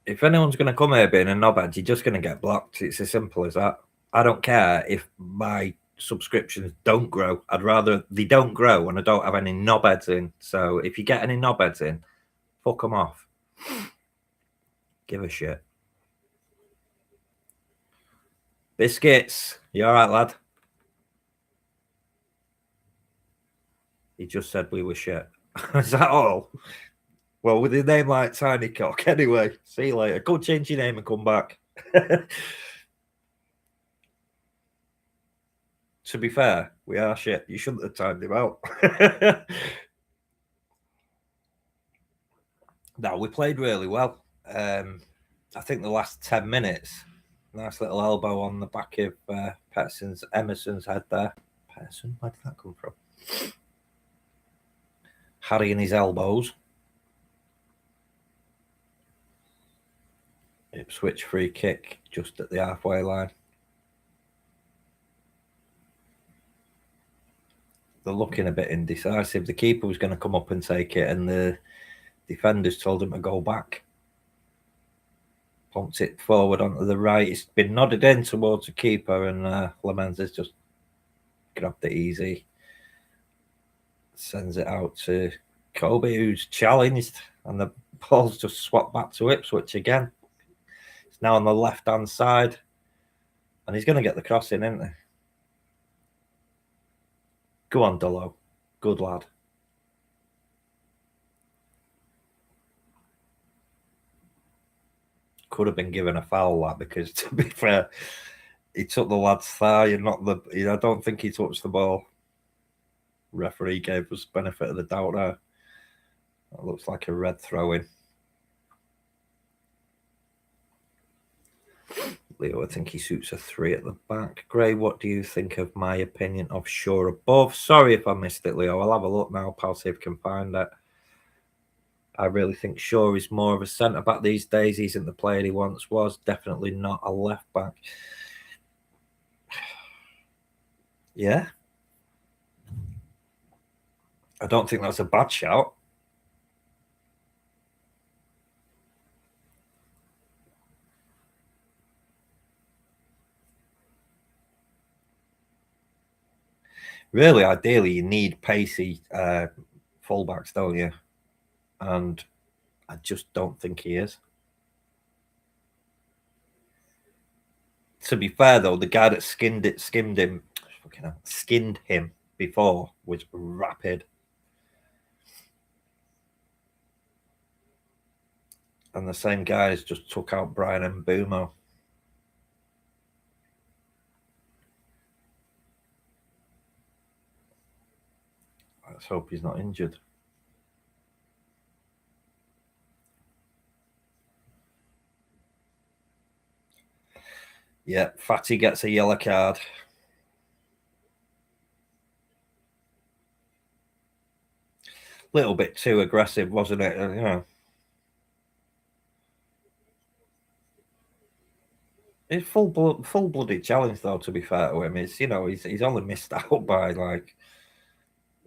If anyone's going to come here being a knobhead, you're just going to get blocked. It's as simple as that. I don't care if my subscriptions don't grow. I'd rather they don't grow and I don't have any knobheads in. So if you get any knobheads in, fuck them off. Give a shit. Biscuits. You all right, lad? He just said we were shit. Is that all? Well, with a name like Tiny Cock, anyway. See you later. Go change your name and come back. To be fair, we are shit. You shouldn't have timed him out. No, we played really well. I think the last 10 minutes, nice little elbow on the back of Emerson's head there. Patterson, where did that come from? Harry and his elbows. Ipswich free kick just at the halfway line. they're looking a bit indecisive. The keeper was going to come up and take it, and the defenders told him to go back. Pumped it forward onto the right. It's been nodded in towards the keeper, and Lamens has just grabbed it easy. Sends it out to Kobe, who's challenged, and the ball's just swapped back to Ipswich again. It's now on the left-hand side, and he's going to get the cross in, isn't he? Go on, Dullo. Good lad. Could have been given a foul, that, because to be fair, he took the lad's thigh and not the. I don't think he touched the ball. Referee gave us benefit of the doubt there. That looks like a red throw-in. Leo, I think he suits a 3 at the back. Gray, what do you think of my opinion of Shaw above? Sorry if I missed it, Leo. I'll have a look now, pal, see if I can find it. I really think Shaw is more of a centre-back these days. He isn't the player he once was. Definitely not a left-back. Yeah. I don't think that's a bad shout. Really, ideally, you need pacey fullbacks, don't you? And I just don't think he is. To be fair, though, the guy that skinned him before was rapid. And the same guys just took out Brian Mbeumo. Let's hope he's not injured. Yeah, Fatty gets a yellow card. Little bit too aggressive, wasn't it? Yeah. It's full-blooded challenge, though. To be fair to him, he's only missed out by like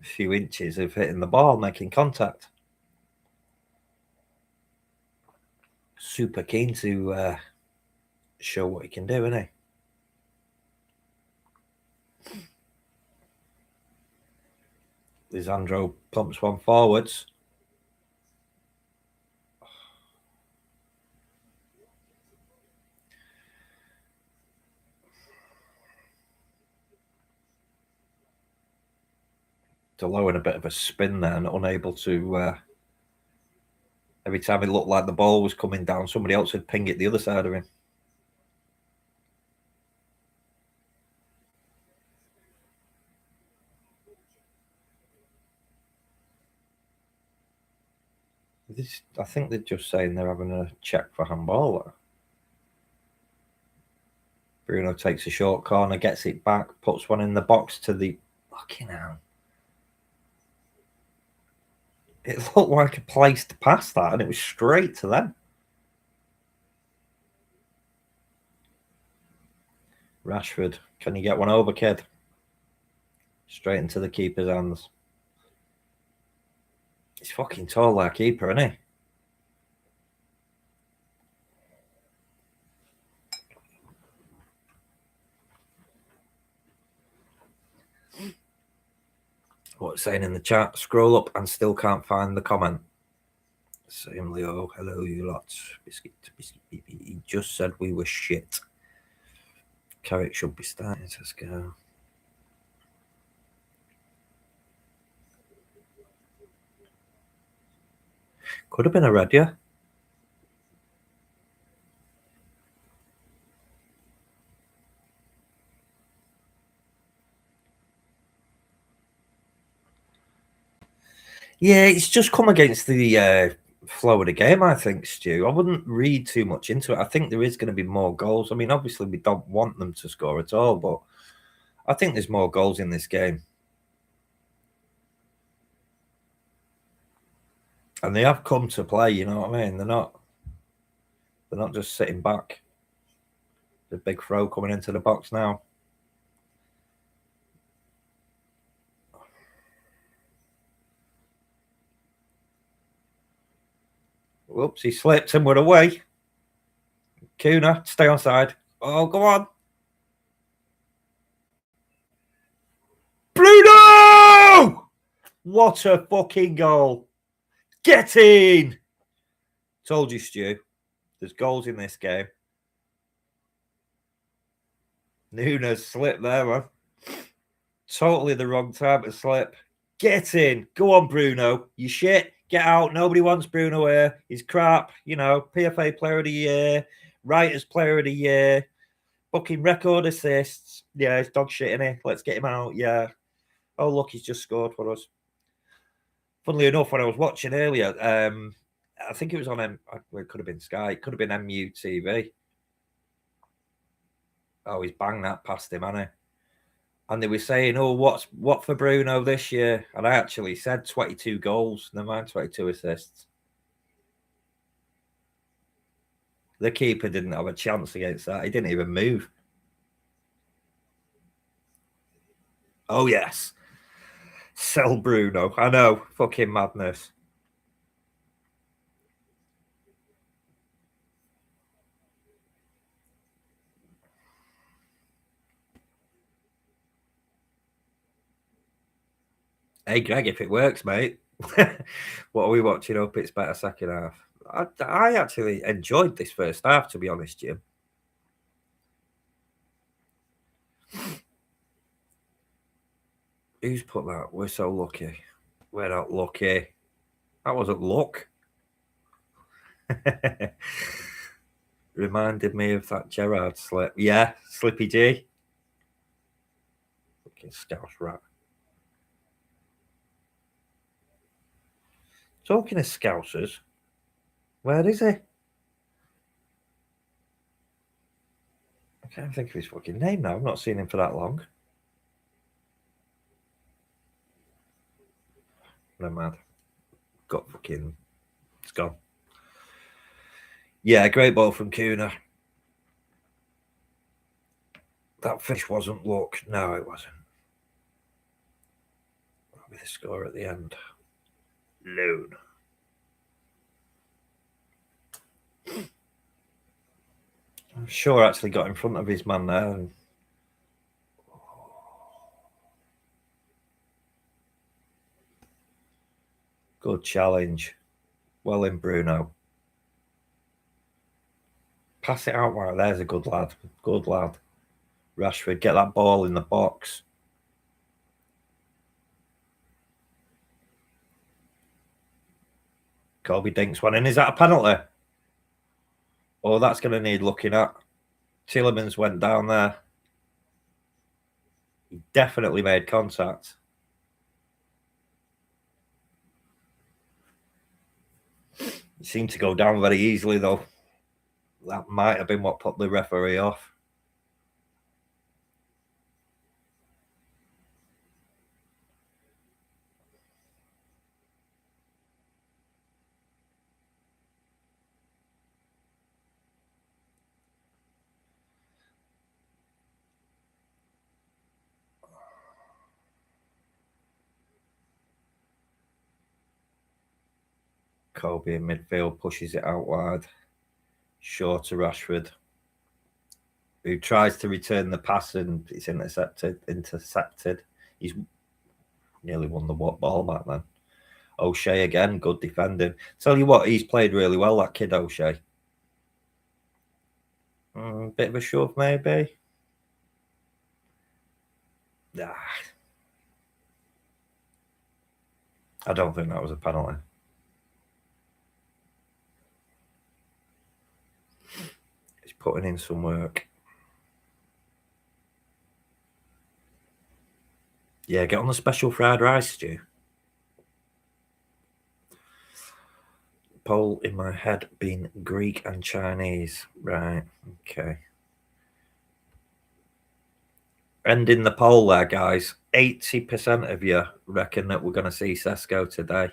a few inches of hitting the ball, making contact. Super keen to show what he can do, isn't he? Lisandro pumps one forwards. Delo in a bit of a spin there and unable to. Every time it looked like the ball was coming down, somebody else would ping it the other side of him. I think they're just saying they're having a check for handball. Bruno takes a short corner, gets it back, puts one in the box to the. Fucking hell. It looked like a place to pass that, and it was straight to them. Rashford, can you get one over, kid? Straight into the keeper's hands. He's fucking tall like a keeper, isn't he? What's saying in the chat? Scroll up and still can't find the comment. Same Leo. Hello, you lot. Biscuit. He just said we were shit. Carrick should be starting. Let's go. Could have been a red, yeah. Yeah, it's just come against the flow of the game, I think, Stu. I wouldn't read too much into it. I think there is going to be more goals. I mean, obviously, we don't want them to score at all, but I think there's more goals in this game. And they have come to play, you know what I mean? They're not just sitting back. The big throw coming into the box now. Whoops, he slipped and we're away. Kuna, stay on side. Oh, go on. Bruno! What a fucking goal. Get in! Told you, Stu. There's goals in this game. Nunes slipped there, man. Totally the wrong time to slip. Get in. Go on, Bruno. You shit. Get out. Nobody wants Bruno here. He's crap. You know, PFA Player of the Year, Writers Player of the Year, fucking record assists. Yeah, he's dog shit, innit? Let's get him out. Yeah. Oh, look, he's just scored for us. Funnily enough, when I was watching earlier, I think it was on it could have been Sky. It could have been MUTV. Oh, he's banged that past him, hasn't he? And they were saying, "Oh, what for Bruno this year?" And I actually said 22 goals. Never mind, 22 assists. The keeper didn't have a chance against that. He didn't even move. Oh yes, sell Bruno. I know, fucking madness. Hey, Greg, if it works, mate. What are we watching up? It's better second half. I actually enjoyed this first half, to be honest, Jim. Who's put that? We're so lucky. We're not lucky. That wasn't luck. Reminded me of that Gerrard slip. Yeah, Slippy G. Fucking Scouse rat. Talking of Scousers, where is he? I can't think of his fucking name now. I've not seen him for that long. No mad. Got fucking. It's gone. Yeah, great ball from Kuna. That fish wasn't luck. No, it wasn't. That'll be the score at the end. Loon. I'm sure actually got in front of his man there. And... Good challenge. Well in, Bruno. Pass it out. Wow, there's a good lad. Good lad. Rashford, get that ball in the box. Colby dinks one in. Is that a penalty? Oh, that's going to need looking at. Tillemans went down there. He definitely made contact. He seemed to go down very easily, though. That might have been what put the referee off. Kobe in midfield pushes it out wide. Short to Rashford, who tries to return the pass and it's intercepted. He's nearly won the ball back then. O'Shea again, good defending. Tell you what, he's played really well, that kid O'Shea. Bit of a shove, maybe. Nah. I don't think that was a penalty. He's putting in some work. Yeah, get on the special fried rice, Stu. Poll in my head being Greek and Chinese. Right, okay. Ending the poll there, guys. 80% of you reckon that we're going to see Sesko today.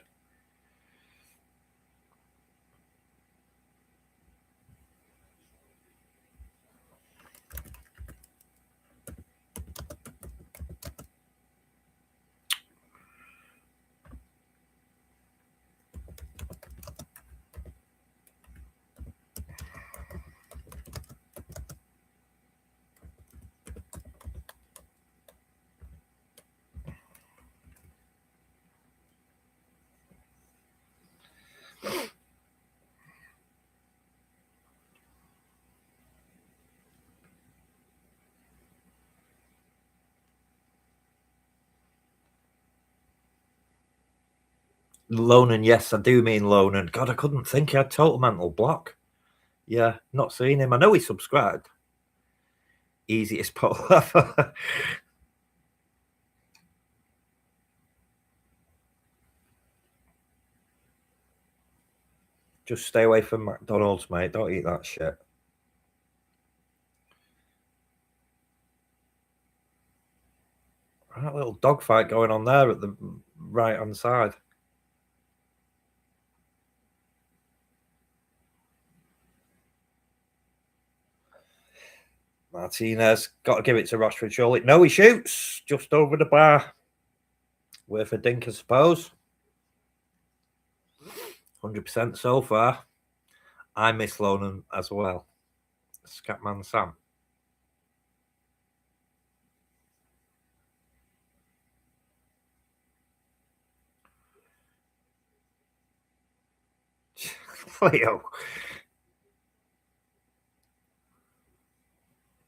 Lonan, yes, I do mean Lonan. God, I couldn't think he had total mental block. Yeah, not seen him. I know he subscribed. Easiest poll ever. Just stay away from McDonald's, mate. Don't eat that shit. Right, little dogfight going on there at the right-hand side. Martinez, got to give it to Rashford, surely. No, he shoots just over the bar. Worth a dink, I suppose. 100% so far. I miss Lonan as well. Scatman Sam. Leo.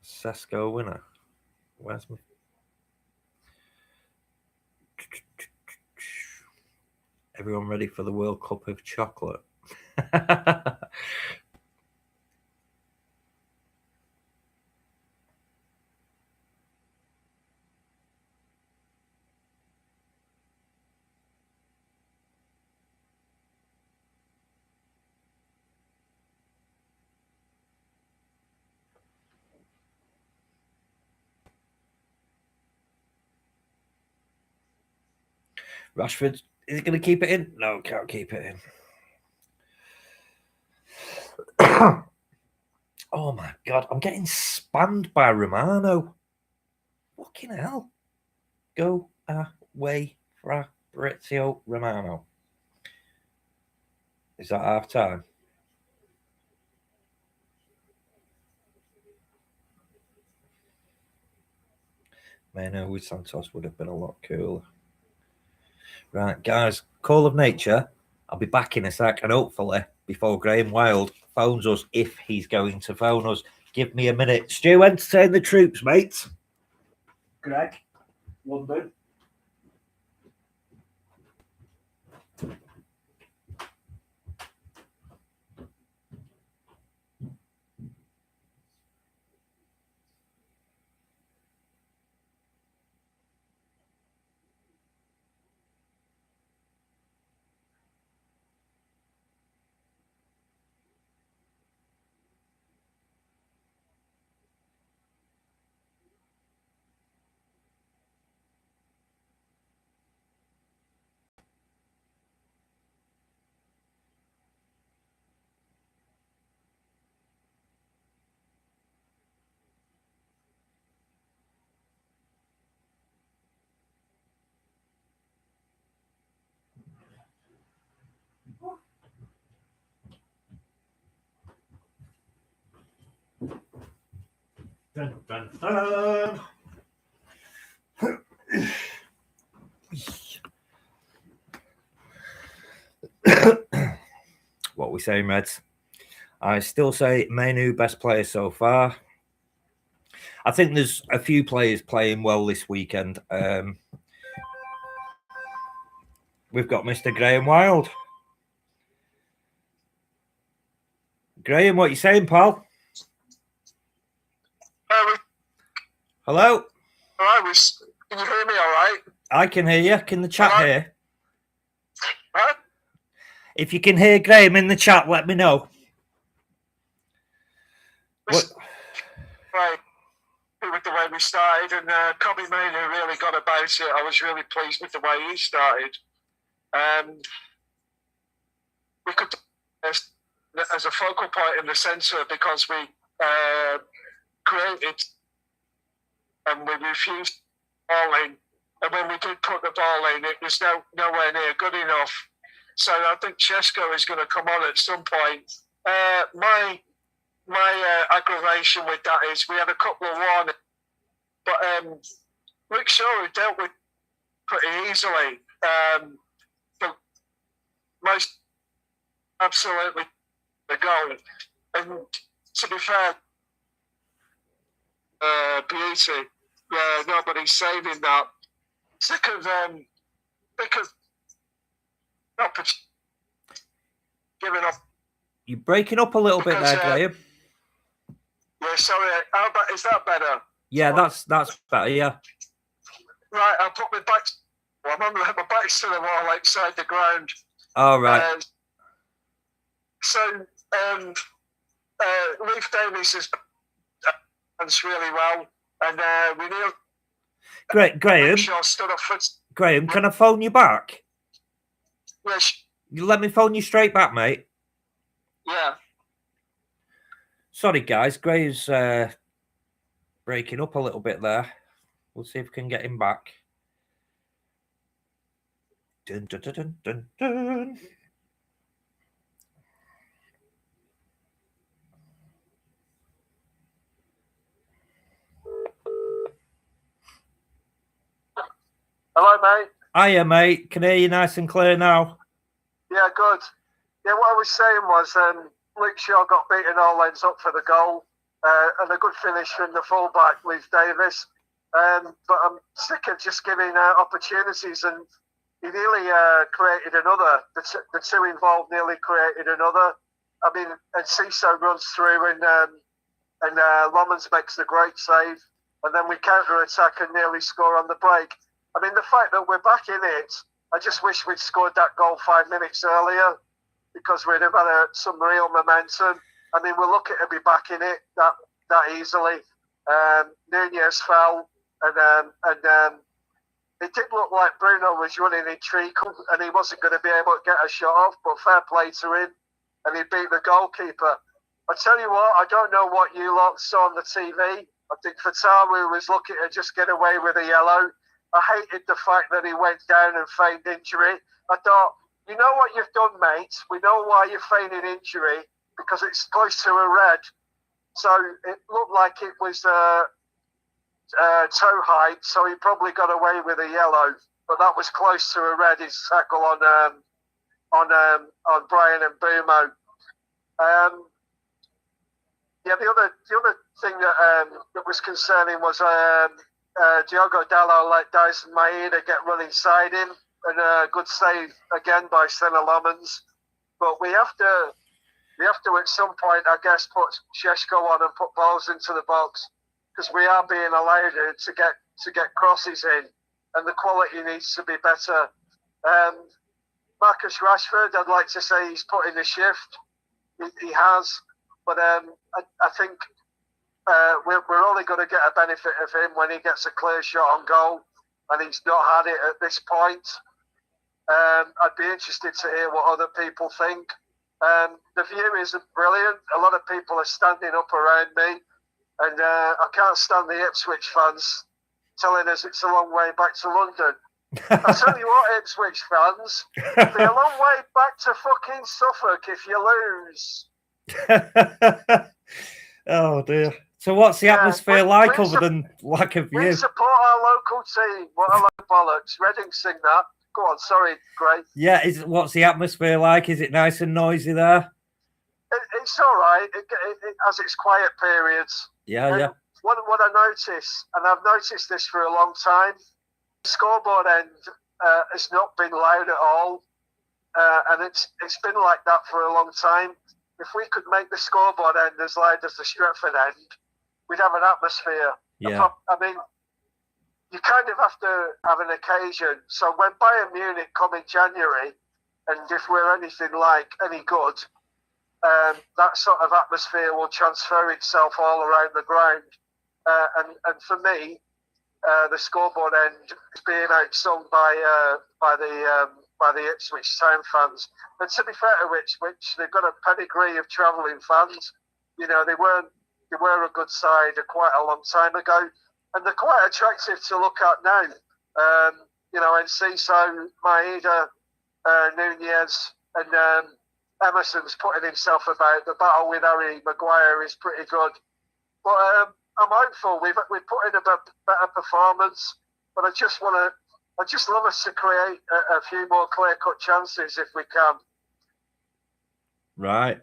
Sesko winner. Where's my... Everyone ready for the World Cup of chocolate? Rashford, is he going to keep it in? No, can't keep it in. Oh my God, I'm getting spammed by Romano. Fucking hell. Go away, Fabrizio Romano. Is that half time? Mano with Santos would have been a lot cooler. Right, guys, call of nature. I'll be back in a sec, and hopefully before Graham Wild phones us, if he's going to phone us. Give me a minute. Stu, entertain the troops, mate. Greg, London. Dun, dun, dun. What are we saying, Reds? I still say Manu best player so far. I think there's a few players playing well this weekend. We've got Mr. Graham Wild. Graham, what are you saying, pal? Hello? All right, can you hear me all right? I can hear you. Can the chat hear? Huh? If you can hear Graham in the chat, let me know. What? Right. With the way we started, and Kobe Manu really got about it. I was really pleased with the way he started. We could as a focal point in the centre because we created and we refused balling. And when we did put the ball in, it was nowhere near good enough. So I think Chesko is going to come on at some point. My aggravation with that is we had a couple of warnings, but Rick Shaw dealt with pretty easily. But most absolutely the goal. And to be fair, Beauty, yeah, nobody's saving that. Sick of giving up. You're breaking up a little bit there, Graham. Yeah, sorry. How about, is that better? Yeah, that's better. Yeah. Right, I'll put my back. Well, I'm on my back's to the wall outside the ground. All right. Leif Davies has done really well, and we knew. Great, Graham. Graham, can I phone you back? Yes. You let me phone you straight back, mate. Yeah. Sorry, guys. Graham's breaking up a little bit there. We'll see if we can get him back. Dun, dun, dun, dun, dun, dun. Hello, mate. Hiya, mate. Can hear you nice and clear now. Yeah, good. Yeah, what I was saying was Luke Shaw got beaten all ends up for the goal and a good finish from the fullback, Leif Davis. But I'm sick of just giving opportunities, and he nearly created another. The two involved nearly created another. I mean, and Ciso runs through, and Lomans makes the great save, and then we counter-attack and nearly score on the break. I mean, the fact that we're back in it, I just wish we'd scored that goal 5 minutes earlier, because we'd have had some real momentum. I mean, we're lucky to be back in it that easily. Nunez fell, and it did look like Bruno was running in treacle, and he wasn't going to be able to get a shot off, but fair play to him, and he beat the goalkeeper. I tell you what, I don't know what you lot saw on the TV. I think Fatawu was looking to just get away with a yellow. I hated the fact that he went down and feigned injury. I thought, you know what you've done, mate? We know why you're feigning injury, because it's close to a red. So it looked like it was toe height, so he probably got away with a yellow. But that was close to a red, his tackle on Brian and Bumo. The other thing that was concerning was Diogo Dalot let Dyson Maeda get run inside him, and a good save again by Senna Lomans. But we have to at some point, I guess, put Sheshko on and put balls into the box, because we are being allowed to get crosses in, and the quality needs to be better. Marcus Rashford, I'd like to say he's put in a shift. He has, but I think we're only going to get a benefit of him when he gets a clear shot on goal, and he's not had it at this point. I'd be interested to hear what other people think. The view isn't brilliant. A lot of people are standing up around me, and I can't stand the Ipswich fans telling us it's a long way back to London. I tell you what, Ipswich fans, it'll be a long way back to fucking Suffolk if you lose. Oh dear. So what's the atmosphere like other than lack of view? We support our local team. What a load of bollocks. Reading sing that. Go on, sorry, Gray. Yeah, what's the atmosphere like? Is it nice and noisy there? It's all right. It has its quiet periods. Yeah. What I notice, and I've noticed this for a long time, the scoreboard end has not been loud at all, and it's been like that for a long time. If we could make the scoreboard end as loud as the Stretford end, we'd have an atmosphere. Yeah. I mean, you kind of have to have an occasion. So when Bayern Munich come in January, and if we're anything like any good, that sort of atmosphere will transfer itself all around the ground. And for me, the scoreboard end is being outsung by the Ipswich Town fans. And to be fair to Ipswich, they've got a pedigree of travelling fans. You know, they were a good side quite a long time ago, and they're quite attractive to look at now. You know, and Ciso, Maeda, Nunez, and Emerson's putting himself about. The battle with Harry Maguire is pretty good. But I'm hopeful. We've put in a better performance, but I just love us to create a few more clear-cut chances if we can. Right.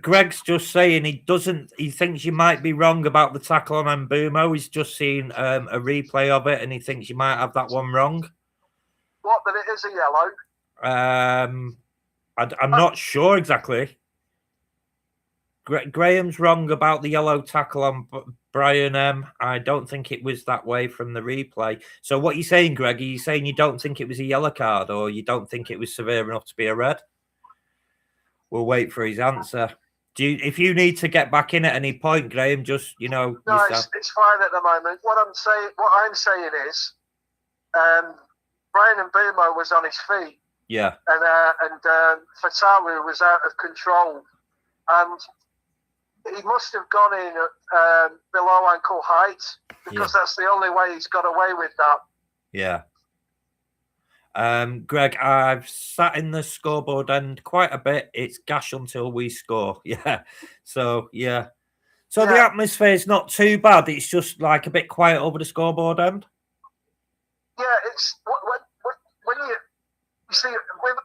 Greg's just saying he thinks you might be wrong about the tackle on Mbumo. He's just seen a replay of it, and he thinks you might have that one wrong. What, that it is a yellow? I'm not sure exactly. Graham's wrong about the yellow tackle on Brian M. I don't think it was that way from the replay. So what are you saying, Greg? Are you saying you don't think it was a yellow card, or you don't think it was severe enough to be a red? We'll wait for his answer. If you need to get back in at any point, Graham, just No, it's fine at the moment. What I'm saying is, Brian Mbeumo was on his feet. Yeah. And Fatawu was out of control, and he must have gone in at below ankle height, because that's the only way he's got away with that. Yeah. Greg, I've sat in the scoreboard end quite a bit. It's gash until we score. Yeah. So, yeah. So the atmosphere is not too bad. It's just like a bit quiet over the scoreboard end. Yeah, it's when you see,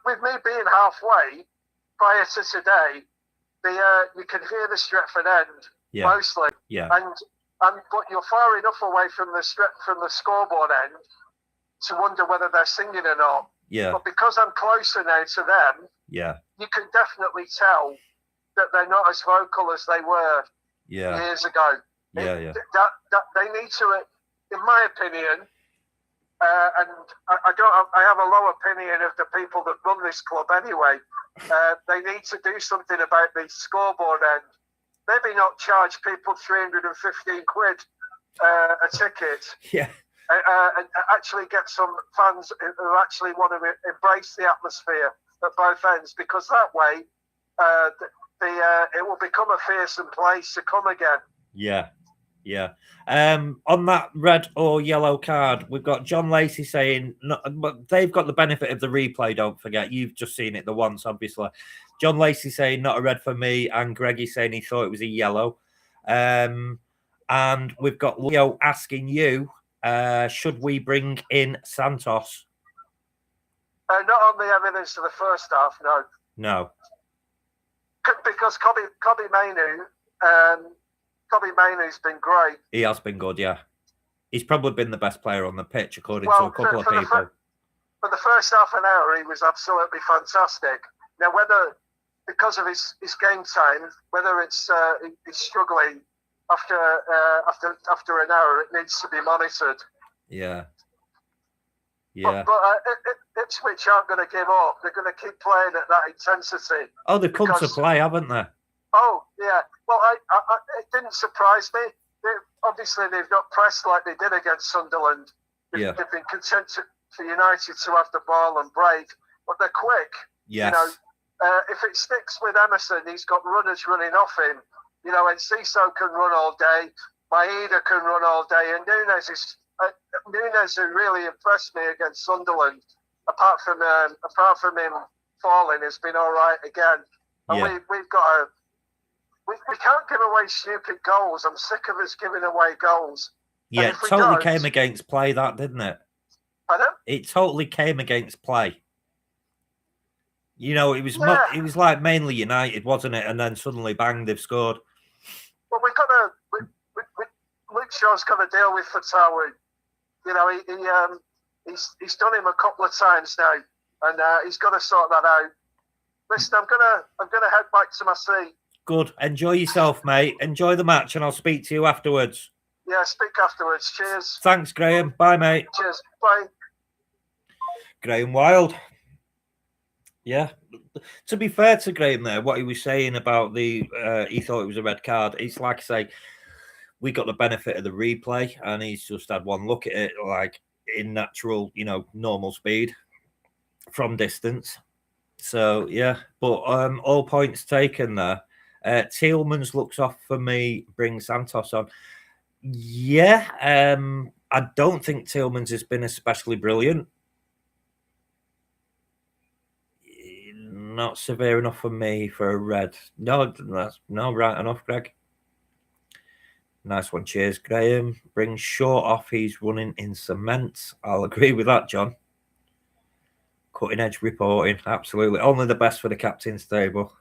with me being halfway prior to today, you can hear the Stretford end mostly. Yeah. But you're far enough away from the scoreboard end to wonder whether they're singing or not. Yeah. But because I'm closer now to them, you can definitely tell that they're not as vocal as they were years ago. Yeah. That they need to, in my opinion, and I have a low opinion of the people that run this club anyway. They need to do something about the scoreboard end. Maybe not charge people 315 quid a ticket. Yeah. And actually get some fans who actually want to embrace the atmosphere at both ends, because that way it will become a fearsome place to come again. Yeah. On that red or yellow card, we've got John Lacey saying, but they've got the benefit of the replay, don't forget. You've just seen it the once, obviously. John Lacey saying not a red for me, and Greggy saying he thought it was a yellow. And we've got Leo asking you, should we bring in Santos? Not on the evidence of the first half, no. No. Because Kobe Mainoo's been great. He has been good, yeah. He's probably been the best player on the pitch, according to a couple of people. For the first half an hour, he was absolutely fantastic. Now, whether because of his game time, whether it's he's struggling after an hour, it needs to be monitored. Yeah. But Ipswich aren't going to give up. They're going to keep playing at that intensity. Oh, they've come to play, haven't they? Oh, yeah. Well, it didn't surprise me. Obviously, they've not pressed like they did against Sunderland. They've been content for United to have the ball and break, but they're quick. Yes. If it sticks with Emerson, he's got runners running off him. And Ciso can run all day. Maeda can run all day. And Nunes, who really impressed me against Sunderland, apart from him falling, has been all right again. And we've got we can't give away stupid goals. I'm sick of us giving away goals. Yeah, it totally came against play, that, didn't it? Pardon? It totally came against play. It was like mainly United, wasn't it? And then suddenly, bang, they've scored. Well, Luke Shaw's got to deal with Fatawu. He's done him a couple of times now, and he's got to sort that out. Listen, I'm gonna head back to my seat. Good. Enjoy yourself, mate. Enjoy the match, and I'll speak to you afterwards. Yeah, speak afterwards. Cheers. Thanks, Graham. Bye, mate. Cheers. Bye. Graham Wild. Yeah. To be fair to Graham there, what he was saying about he thought it was a red card, it's like I say, we got the benefit of the replay, and he's just had one look at it, like in natural, normal speed from distance. So, yeah. But all points taken there. Tielemans looks off for me, brings Santos on. Yeah, I don't think Tielemans has been especially brilliant. Not severe enough for me for a red. No, right enough, Greg. Nice one. Cheers, Graham. Brings Short off. He's running in cement. I'll agree with that, John. Cutting edge reporting. Absolutely. Only the best for the captain's table.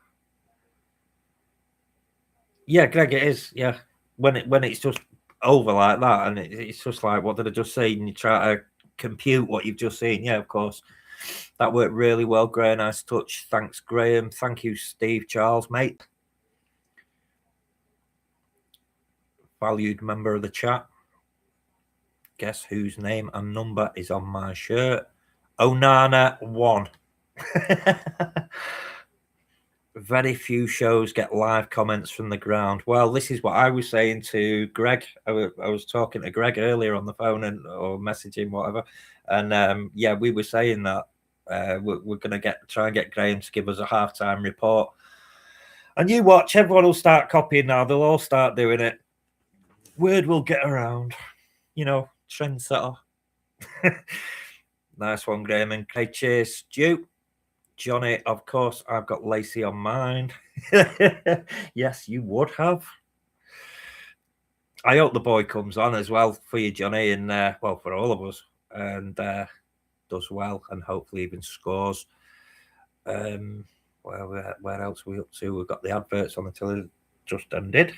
Yeah, Greg, it is. Yeah. When it's just over like that, and it's just like, what did I just say? And you try to compute what you've just seen. Yeah, of course. That worked really well. Graham, nice touch. Thanks, Graham. Thank you, Steve Charles, mate. Valued member of the chat. Guess whose name and number is on my shirt? Onana1. Very few shows get live comments from the ground. Well, this is what I was saying to Greg. I was talking to Greg earlier on the phone or messaging, whatever. And yeah, we were saying that we're going to try and get Graham to give us a halftime report. And you watch, everyone will start copying now. They'll all start doing it. Word will get around. You know, trendsetter. Nice one, Graham. And Craig, cheers, Stu. Johnny, of course, I've got Lacey on mine. Yes, you would have. I hope the boy comes on as well for you, Johnny, and well, for all of us, and does well and hopefully even scores. Well, where else are we up to? We've got the adverts on the telly just ended.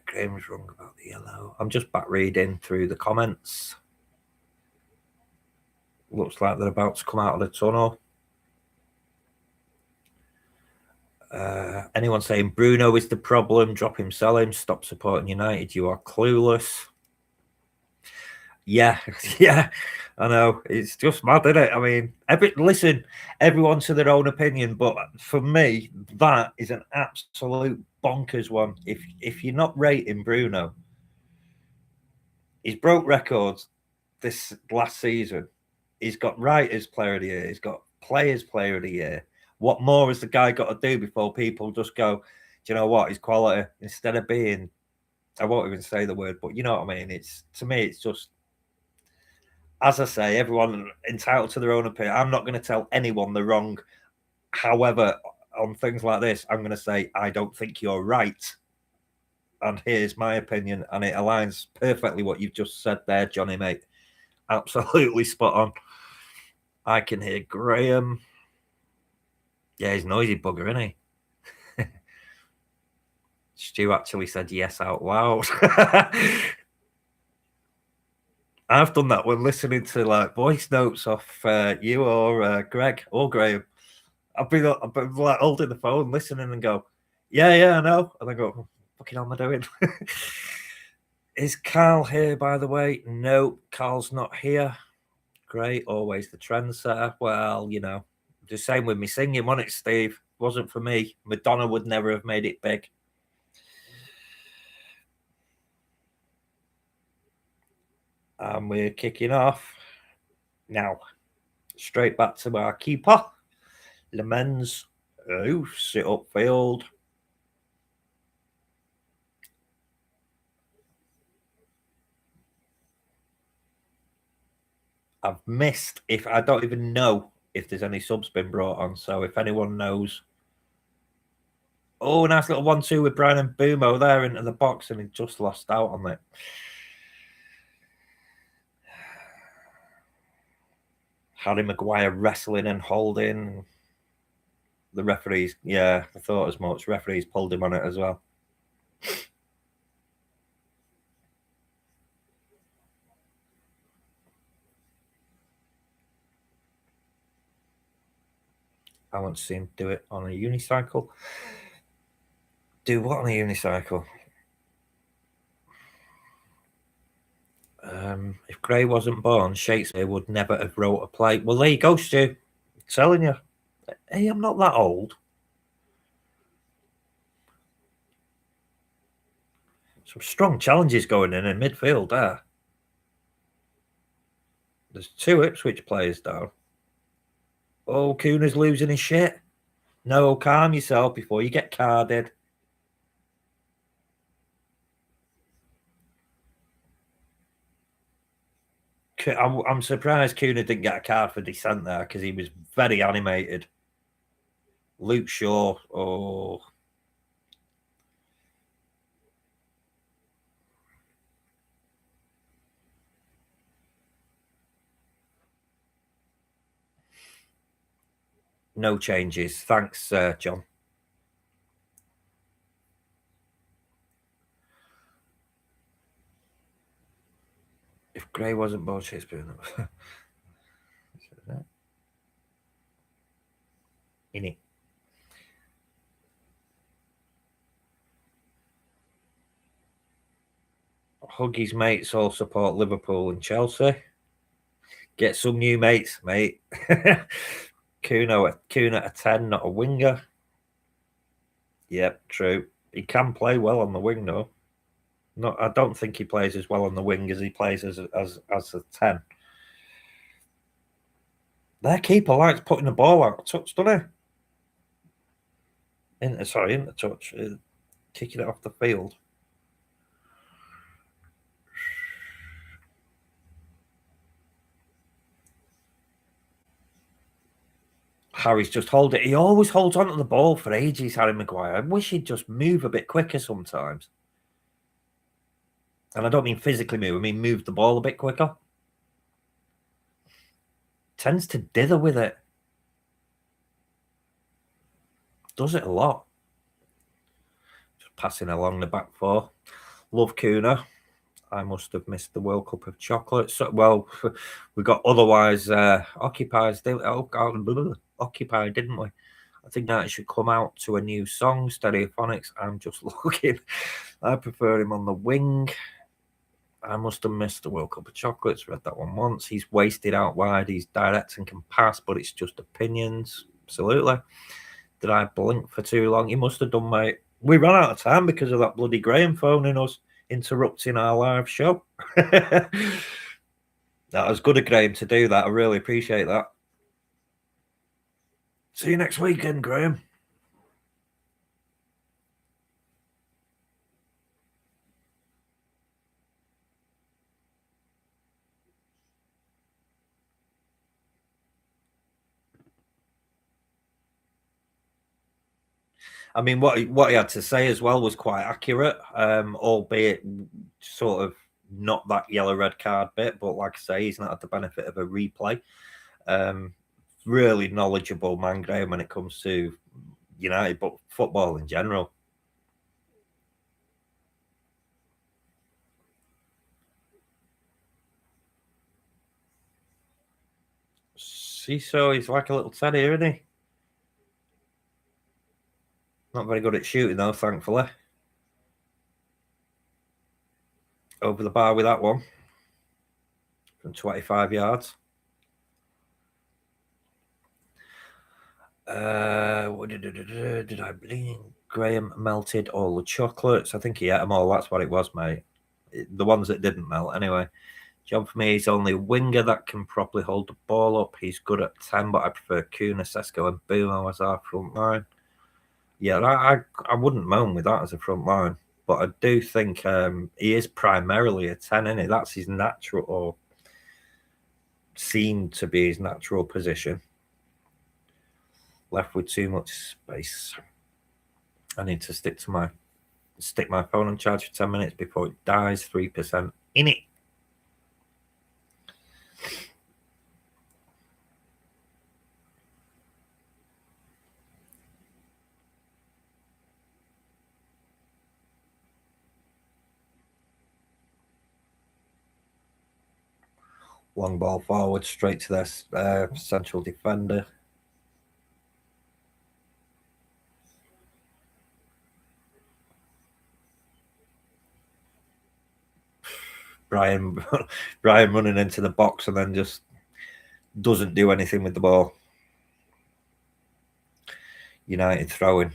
Graham's wrong about the yellow. I'm just back reading through the comments. Looks like they're about to come out of the tunnel. Anyone saying Bruno is the problem? Drop him, sell him, stop supporting United. You are clueless. Yeah, yeah, I know. It's just mad, isn't it? I mean, listen, everyone to their own opinion, but for me, that is an absolute bonkers one. If you're not rating Bruno, he's broke records this last season. He's got Writers Player of the Year. He's got Players Player of the Year. What more has the guy got to do before people just go, do you know what? He's quality. Instead of being, I won't even say the word, but you know what I mean? To me, it's just, as I say, everyone entitled to their own opinion. I'm not going to tell anyone they're wrong. However, on things like this, I'm going to say, I don't think you're right. And here's my opinion. And it aligns perfectly what you've just said there, Johnny, mate. Absolutely spot on. I can hear Graham. Yeah, he's noisy bugger, isn't he? Stu actually said yes out loud. I've done that when listening to like voice notes off you or Greg or Graham. I've been like holding the phone, listening, and go, yeah, I know, and I go, what fucking hell am I doing? Is Carl here, by the way? No, Carl's not here. Great, always the trendsetter. Well, you know, the same with me singing, wasn't it, Steve? Wasn't for me. Madonna would never have made it big. And we're kicking off now. Straight back to our keeper, Lemens. Oh, sit upfield. I've missed, if I don't even know if there's any subs been brought on. So if anyone knows. Oh, nice little 1-2 with Brian and Boomo there into the box, and he just lost out on it. Harry Maguire wrestling and holding. The referees, yeah, I thought as much. Referees pulled him on it as well. I want to see him do it on a unicycle. Do what on a unicycle? If Gray wasn't born, Shakespeare would never have wrote a play. Well, there you go, Stu. I'm telling you. Hey, I'm not that old. Some strong challenges going in midfield there. There's 2 Ipswich players down. Oh, Cooner's losing his shit. No, calm yourself before you get carded. I'm surprised Cooner didn't get a card for dissent there because he was very animated. Luke Shaw, oh. No changes. Thanks, John. Gray wasn't bored Shakespeare. In it. Huggy's mates all support Liverpool and Chelsea. Get some new mates, mate. Kuno at a 10, not a winger. Yep, true. He can play well on the wing, though. No, I don't think he plays as well on the wing as he plays as a 10. Their keeper likes putting the ball out of touch, doesn't he? In the touch. Kicking it off the field. Harry's just hold it. He always holds on to the ball for ages, Harry Maguire. I wish he'd just move a bit quicker sometimes. And I don't mean physically move, I mean move the ball a bit quicker. Tends to dither with it. Does it a lot. Just passing along the back four. Love Kuna. I must have missed the World Cup of chocolate. So, well, we got otherwise occupied, didn't we? I think that it should come out to a new song, Stereophonics. I'm just looking. I prefer him on the wing. I must have missed the World Cup of Chocolates. Read that one once. He's wasted out wide. He's direct and can pass, but it's just opinions. Absolutely. Did I blink for too long? He must have done, mate. We ran out of time because of that bloody Graham phoning us, interrupting our live show. That was good of Graham to do that. I really appreciate that. See you next weekend, Graham. I mean, what he had to say as well was quite accurate, albeit sort of not that yellow red card bit. But like I say, he's not had the benefit of a replay. Really knowledgeable man, Graham, when it comes to United, but football in general. See, so he's like a little teddy, isn't he? Not very good at shooting, though, thankfully. Over the bar with that one. From 25 yards. What did I bring? Graham melted all the chocolates. I think he ate them all. That's what it was, mate. The ones that didn't melt, anyway. Job for me, he's only a winger that can properly hold the ball up. He's good at 10, but I prefer Kuna, Sesko, and Bumo as our front line. Yeah, I wouldn't moan with that as a front line, but I do think he is primarily a 10, isn't he? That's his natural, or seemed to be his natural position. Left with too much space. I need to stick my phone on charge for 10 minutes before it dies. 3% in it. Long ball forward, straight to their central defender. Brian running into the box and then just doesn't do anything with the ball. United throwing.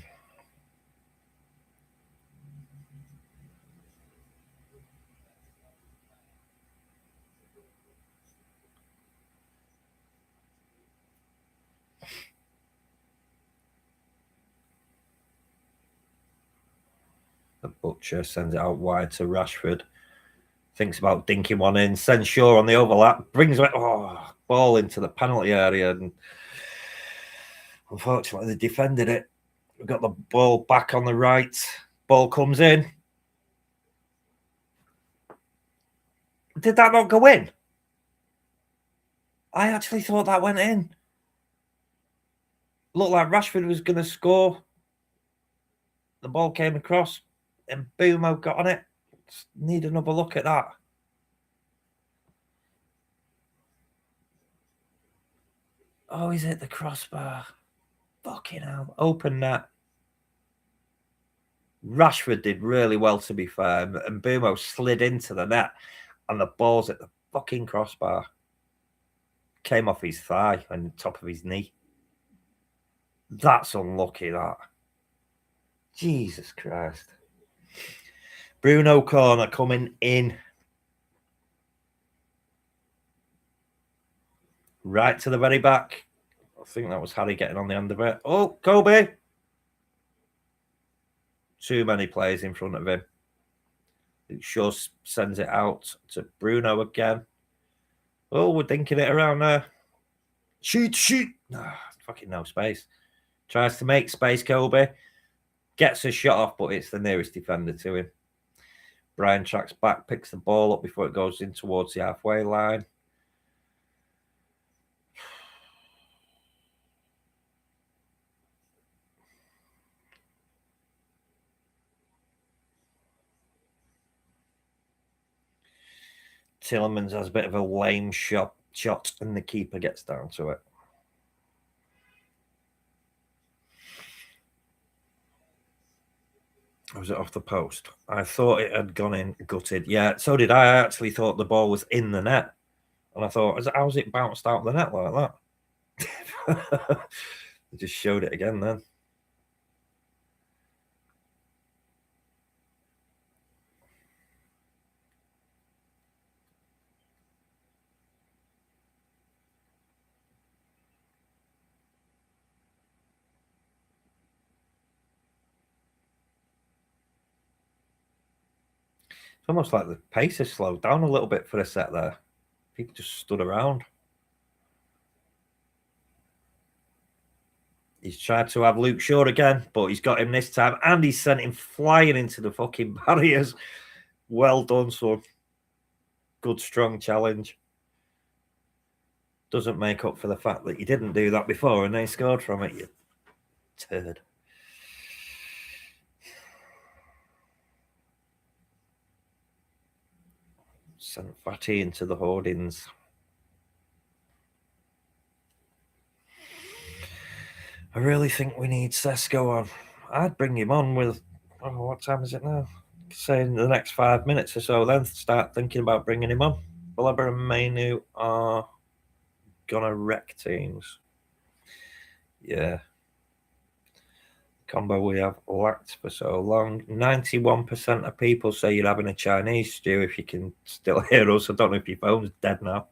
The Butcher sends it out wide to Rashford. Thinks about dinking one in. Sends Shaw on the overlap. Brings it. Oh, ball into the penalty area. And unfortunately, they defended it. We've got the ball back on the right. Ball comes in. Did that not go in? I actually thought that went in. Looked like Rashford was going to score. The ball came across and Bumo got on it. Need another look at that. Oh, he's hit the crossbar. Fucking hell. Open net. Rashford did really well, to be fair, and Bumo slid into the net, and the ball's at the fucking crossbar. Came off his thigh and top of his knee. That's unlucky, that. Jesus Christ. Bruno corner coming in. Right to the very back. I think that was Harry getting on the end of it. Oh, Kobe. Too many players in front of him. It sure sends it out to Bruno again. Oh, we're dinking it around there. Shoot. Fucking no space. Tries to make space, Kobe. Gets a shot off, but it's the nearest defender to him. Brian tracks back, picks the ball up before it goes in towards the halfway line. Tielemans has a bit of a lame shot, and the keeper gets down to it. Or was it off the post? I thought it had gone in, gutted. Yeah, so did I. I actually thought the ball was in the net. And I thought, how's it bounced out the net like that? They just showed it again then. It's almost like the pace has slowed down a little bit for a set there. People just stood around. He's tried to have Luke Shaw again, but he's got him this time, and he's sent him flying into the fucking barriers. Well done, son. Good, strong challenge. Doesn't make up for the fact that you didn't do that before and they scored from it, you turd. Sent Fatty into the hoardings. I really think we need Sesko on. I'd bring him on with, what time is it now? Say in the next 5 minutes or so, then start thinking about bringing him on. Baleba and Mainu are gonna wreck teams. Yeah. Combo we have lacked for so long. 91% of people say you're having a Chinese stew if you can still hear us. I don't know if your phone's dead now.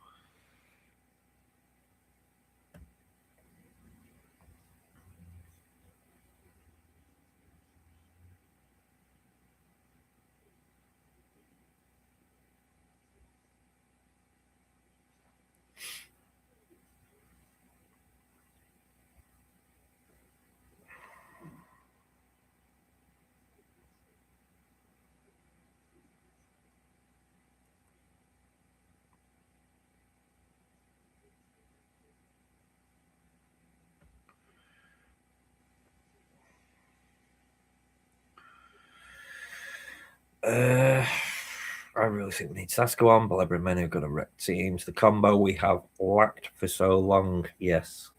I really think we need Sesko on. Baleba and Mainu have got to wreck teams. The combo we have lacked for so long, yes.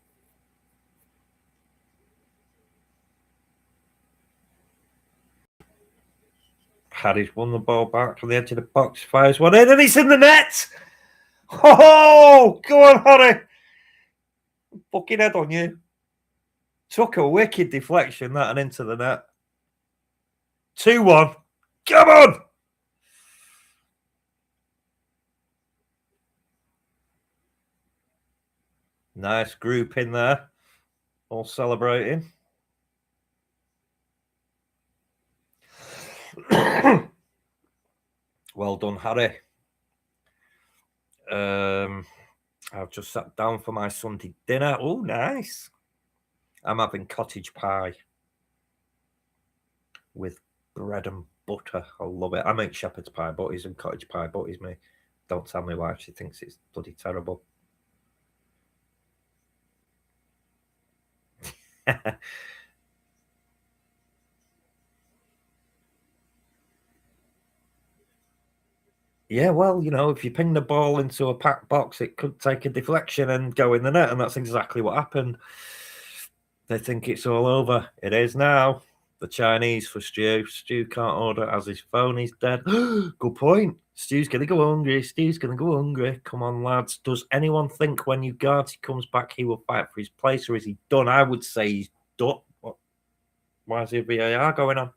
Harry's won the ball back from the edge of the box, fires one in, and he's in the net! Oh, go on, Harry! Fucking head on you. Took a wicked deflection, that, and into the net. 2-1. Come on! Nice group in there. All celebrating. Well done, Harry. I've just sat down for my Sunday dinner. Oh, nice. I'm having cottage pie with bread and butter. I love it. I make shepherd's pie butties and cottage pie butties, me. Don't tell me why she thinks it's bloody terrible. Yeah, well, you know, if you ping the ball into a packed box, it could take a deflection and go in the net, and that's exactly what happened. They think it's all over. It is now. The Chinese for Stu. Stu can't order as his phone is dead. Good point. Stu's going to go hungry. Stu's going to go hungry. Come on, lads. Does anyone think when Ugarte comes back, he will fight for his place, or is he done? I would say he's done. What? Why is the VAR going on?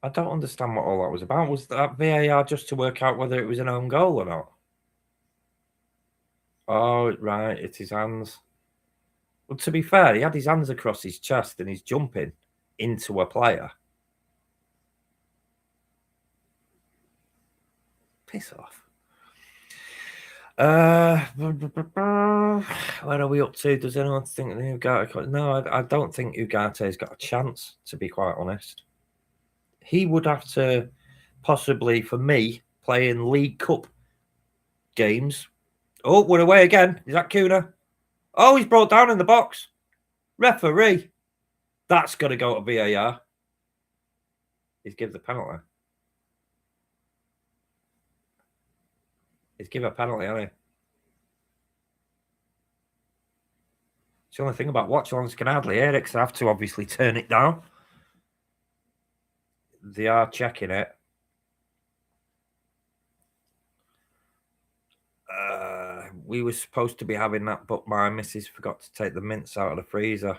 I don't understand what all that was about. Was that VAR just to work out whether it was an own goal or not? Oh, right. It's his hands. Well, to be fair, he had his hands across his chest and he's jumping into a player. Piss off. Where are we up to? Does anyone think that Ugarte? No, I don't think Ugarte's got a chance, to be quite honest. He would have to possibly, for me, play in League Cup games. Oh, we're away again. Is that Kuna? Oh, he's brought down in the box. Referee. That's got to go to VAR. He's given the penalty. He's given a penalty, hasn't he? It's the only thing about Watchalongs can hardly hear it because I have to obviously turn it down. They are checking it. We were supposed to be having that, but my missus forgot to take the mints out of the freezer.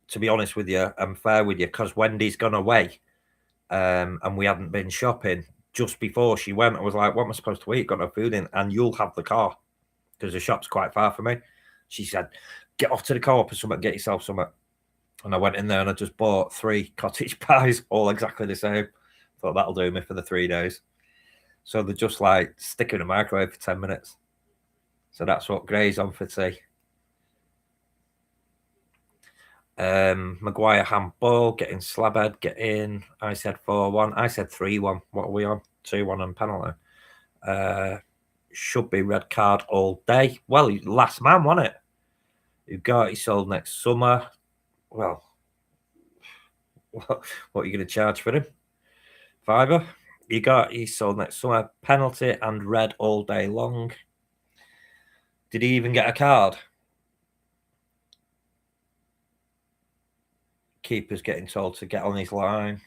To be honest with you, I'm fair with you, because Wendy's gone away and we hadn't been shopping. Just before she went, I was like, what am I supposed to eat? Got no food in, and you'll have the car because the shop's quite far from me. She said, get off to the co-op or something, get yourself something. And I went in there and I just bought 3 cottage pies, all exactly the same. Thought that'll do me for the 3 days. So they're just like stick in the microwave for 10 minutes. So that's what Gray's on for tea. Maguire handball, getting slabhead, get in. I said 4-1. I said 3-1. What are we on? 2-1 and penalty. Should be red card all day. Well, last man, wasn't it? Ugarte sold next summer. Well, what are you going to charge for him? Fiver. Ugarte sold next summer. Penalty and red all day long. Did he even get a card? Keeper's getting told to get on his line.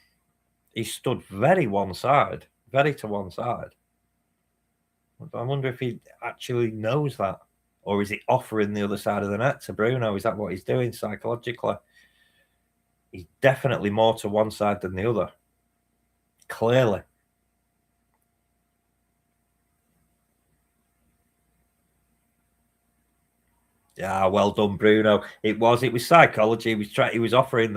He stood very one side, very to one side. I wonder if he actually knows that, or is he offering the other side of the net to Bruno? Is that what he's doing psychologically? He's definitely more to one side than the other. Clearly. Yeah, well done, Bruno. It was psychology. He was offering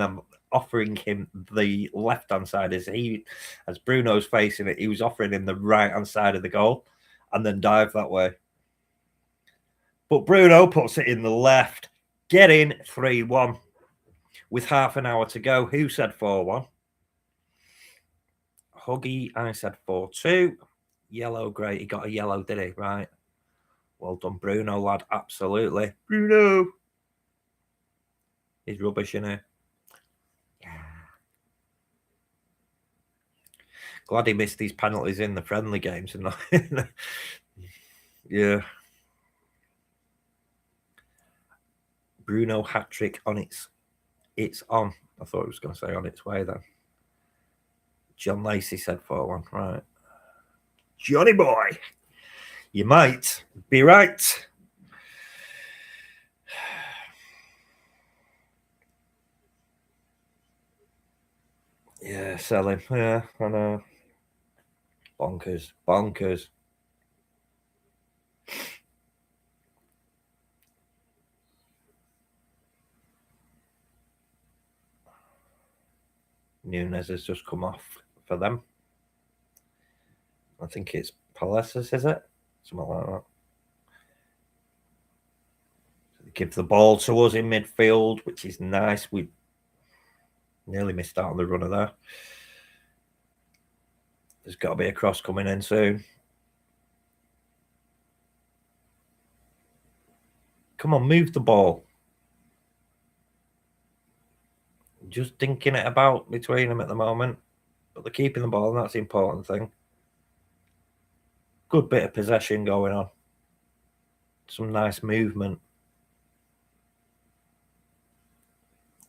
him the left hand side as Bruno's facing it. He was offering him the right hand side of the goal, and then dive that way. But Bruno puts it in the left. Get in 3-1 with half an hour to go. Who said 4-1? Huggy, I said 4-2. Yellow, great. He got a yellow, did he? Right. Well done, Bruno, lad. Absolutely. Bruno. He's rubbish, isn't he? Yeah. Glad he missed these penalties in the friendly games. And yeah. Bruno hat-trick on it's on. I thought it was going to say on its way then. John Lacey said 4-1. Right. Johnny boy. You might be right. Yeah, sell him. Yeah, I know. Bonkers. Bonkers. Nunes has just come off for them. I think it's Palacios, is it? Something like that. They give the ball to us in midfield, which is nice. We nearly missed out on the runner there. There's got to be a cross coming in soon. Come on, move the ball. Just dinking it about between them at the moment. But they're keeping the ball, and that's the important thing. Good bit of possession going on. Some nice movement.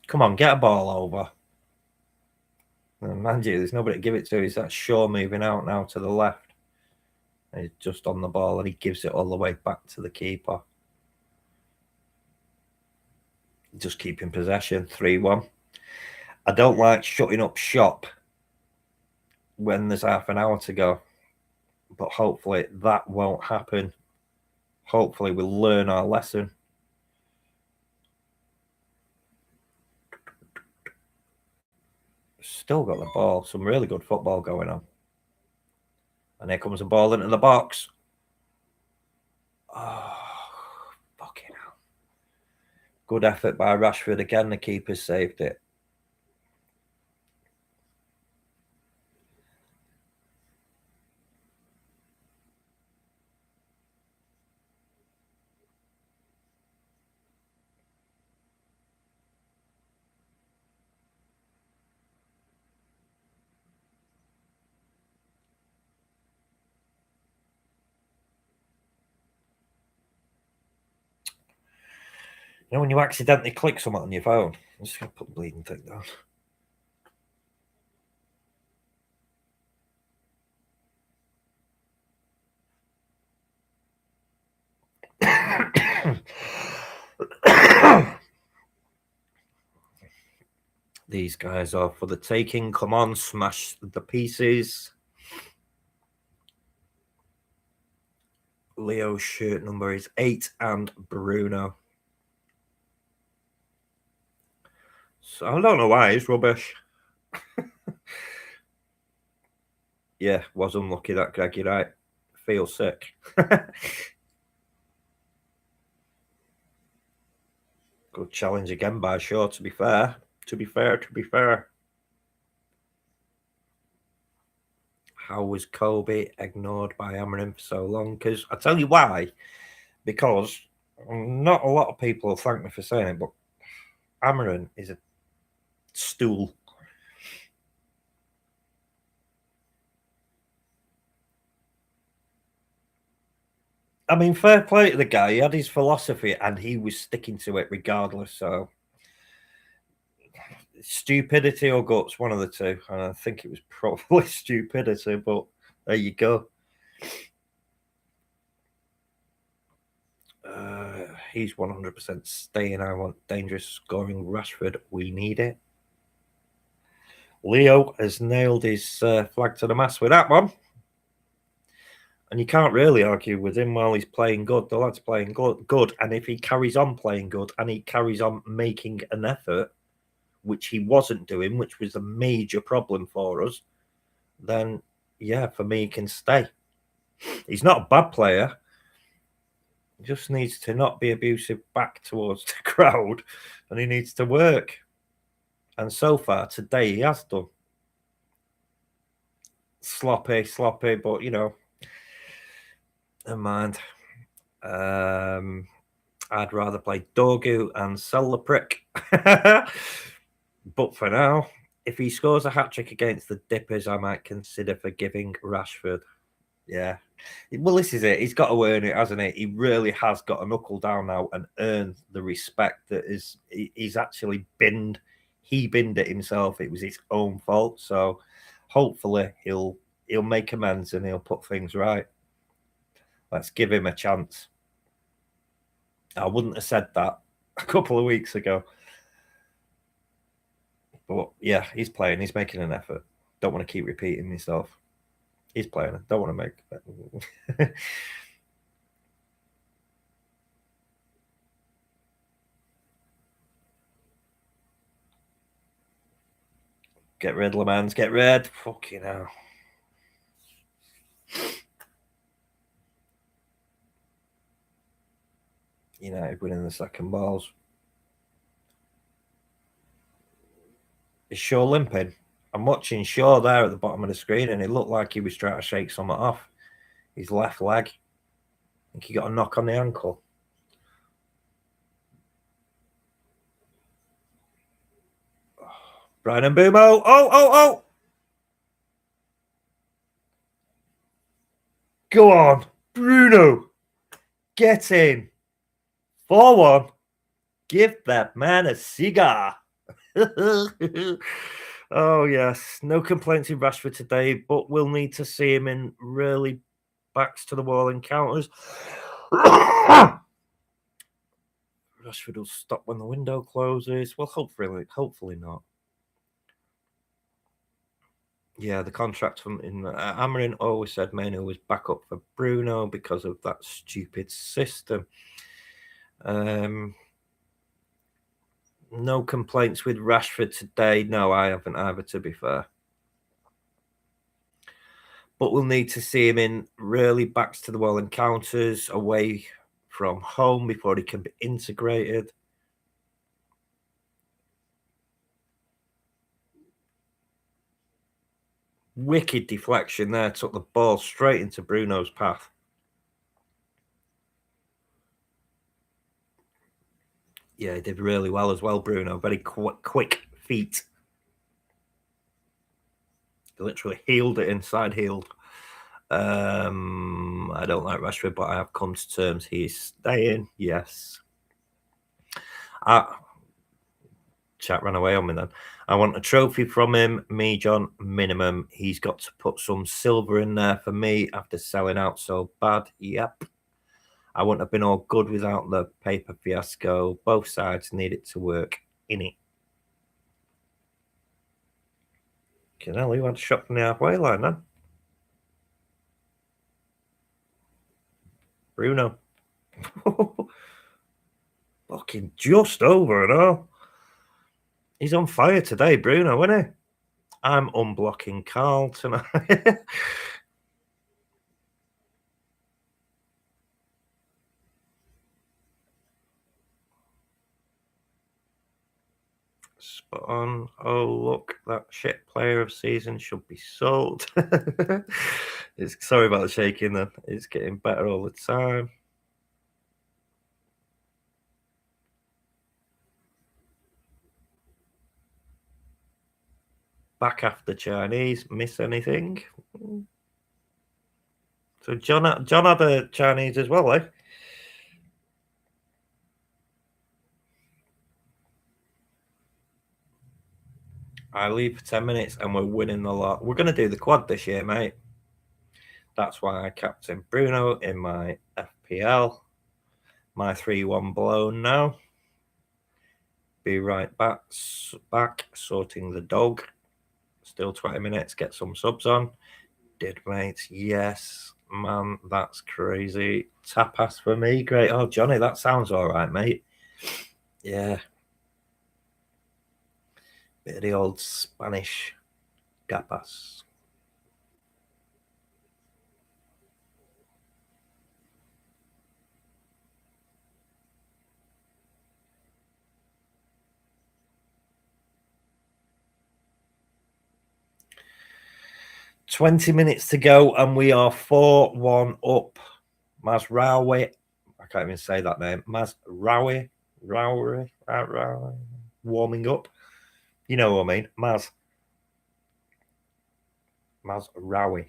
Come on, get a ball over. And mind you, there's nobody to give it to. It's that Shaw moving out now to the left. And he's just on the ball, and he gives it all the way back to the keeper. Just keeping possession, 3-1. I don't like shutting up shop when there's half an hour to go. But hopefully that won't happen. Hopefully we'll learn our lesson. Still got the ball. Some really good football going on. And here comes the ball into the box. Oh, fucking hell. Good effort by Rashford. Again, the keeper saved it. You know, when you accidentally click something on your phone, I'm just going to put the bleeding thing down. These guys are for the taking. Come on, smash the pieces. Leo's shirt number is 8 and Bruno. So I don't know why it's rubbish. Yeah, was unlucky that Greg, you're right. Feel sick. Good challenge again by Shaw, to be fair. To be fair. How was Kobe ignored by Amarin for so long? Because I tell you why. Because not a lot of people will thank me for saying it, but Amarin is a stool. I mean, fair play to the guy. He had his philosophy and he was sticking to it regardless. So, stupidity or guts, one of the two. And I think it was probably stupidity, but there you go. He's 100% staying. I want dangerous scoring Rashford. We need it. Leo has nailed his flag to the mast with that one. And you can't really argue with him while he's playing good. The lad's playing good. And if he carries on playing good and he carries on making an effort, which he wasn't doing, which was a major problem for us, then, yeah, for me, he can stay. He's not a bad player. He just needs to not be abusive back towards the crowd, and he needs to work. And so far, today, he has done. Sloppy, but, you know, never mind. I'd rather play Dorgu and sell the prick. But for now, if he scores a hat-trick against the Dippers, I might consider forgiving Rashford. Yeah. Well, this is it. He's got to earn it, hasn't he? He really has got to knuckle down now and earn the respect that he's actually binned. He binned it himself. It was his own fault. So hopefully he'll make amends and he'll put things right. Let's give him a chance. I wouldn't have said that a couple of weeks ago. But yeah, he's playing. He's making an effort. Don't want to keep repeating myself. He's playing. Don't want to make. Get red, Le Mans. Get red. Fucking hell. United winning the second balls. Is Shaw limping? I'm watching Shaw there at the bottom of the screen, and it looked like he was trying to shake something off his left leg. I think he got a knock on the ankle. Brian and Bumo. Oh. Go on. Bruno. Get in. 4-1. Give that man a cigar. Oh, yes. No complaints in Rashford today, but we'll need to see him in really backs to the wall encounters. Rashford will stop when the window closes. Well, hopefully not. Yeah, the contract from Amarin always said Manu was back up for Bruno because of that stupid system. No complaints with Rashford today. No, I haven't either, to be fair. But we'll need to see him in really backs to the wall encounters away from home before he can be integrated. Wicked deflection there. Took the ball straight into Bruno's path. Yeah, he did really well as well, Bruno. Very quick feet. He literally healed it inside healed. I don't like Rashford, but I have come to terms he's staying. Yes. Chat ran away on me then. I want a trophy from him. Me, John, minimum. He's got to put some silver in there for me after selling out so bad. Yep. I wouldn't have been all good without the paper fiasco. Both sides need it to work in it. Canelli went shot from the halfway line then. Bruno. Fucking just over and all. He's on fire today, Bruno, isn't he? I'm unblocking Carl tonight. Spot on. Oh, look, that shit player of season should be sold. Sorry about the shaking then. It's getting better all the time. Back after Chinese. Miss anything? So John had a Chinese as well, eh? I leave for 10 minutes and we're winning the lot. We're going to do the quad this year, mate. That's why I captain Bruno in my FPL. My 3-1 blown now. Be right back, sorting the dog. Still 20 minutes, get some subs on. Did, mate. Yes, man, that's crazy. Tapas for me, great. Oh, Johnny, that sounds all right, mate. Yeah. Bit of the old Spanish tapas. $20 minutes to go, and we are 4-1 up. Mazraoui, I can't even say that name. Mazraoui, warming up. You know what I mean? Mazraoui.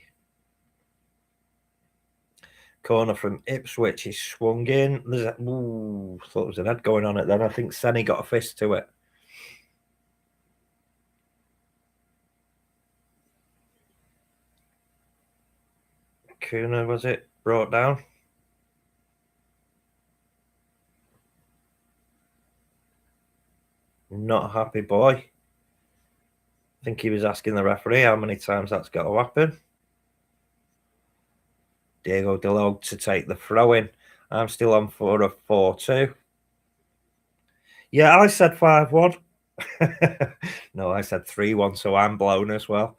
Corner from Ipswich. He swung in. Thought there was an head going on it then. I think Senny got a fist to it. Kuna, was it? Brought down. Not a happy boy. I think he was asking the referee how many times that's got to happen. Diego Delog to take the throw in. I'm still on for a 4-2. Yeah, I said 5-1. No, I said 3-1, so I'm blown as well.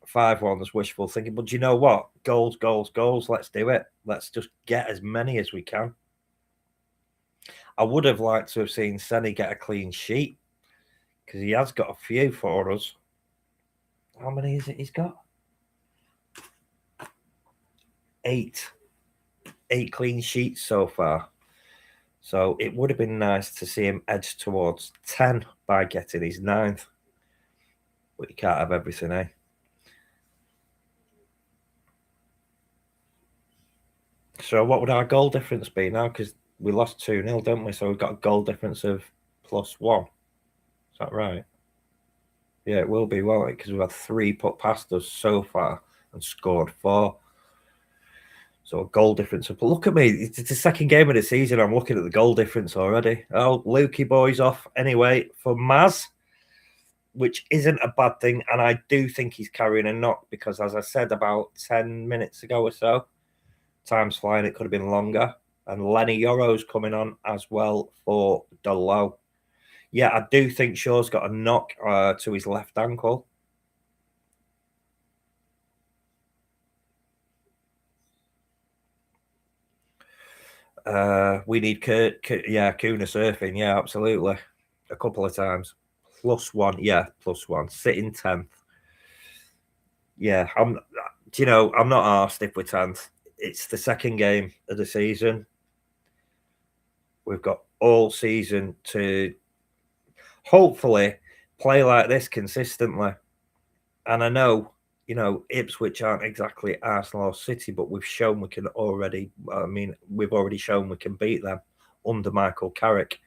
5-1 was wishful thinking, but do you know what? Goals, goals, goals. Let's do it. Let's just get as many as we can. I would have liked to have seen Senny get a clean sheet because he has got a few for us. How many is it he's got? 8 clean sheets so far. So it would have been nice to see him edge towards 10 by getting his 9th. But you can't have everything, eh? So what would our goal difference be now? Because we lost 2-0, don't we? So we've got a goal difference of +1. Is that right? Yeah, it will be, won't it? Because we've had 3 put past us so far and scored 4. So a goal difference. But look at me. It's the second game of the season. I'm looking at the goal difference already. Oh, Lukey boy's off anyway for Maz, which isn't a bad thing. And I do think he's carrying a knock because, as I said about 10 minutes ago or so, time's flying. It could have been longer. And Lenny Yoro's coming on as well for Delo. Yeah, I do think Shaw's got a knock to his left ankle. We need Kuna surfing. Yeah, absolutely. A couple of times. +1. Yeah, +1. Sitting 10th. Yeah, I'm not arsed if we're 10th. It's the second game of the season. We've got all season to hopefully play like this consistently. And I know, Ipswich aren't exactly Arsenal or City, but we've shown we can already, we've already shown we can beat them under Michael Carrick.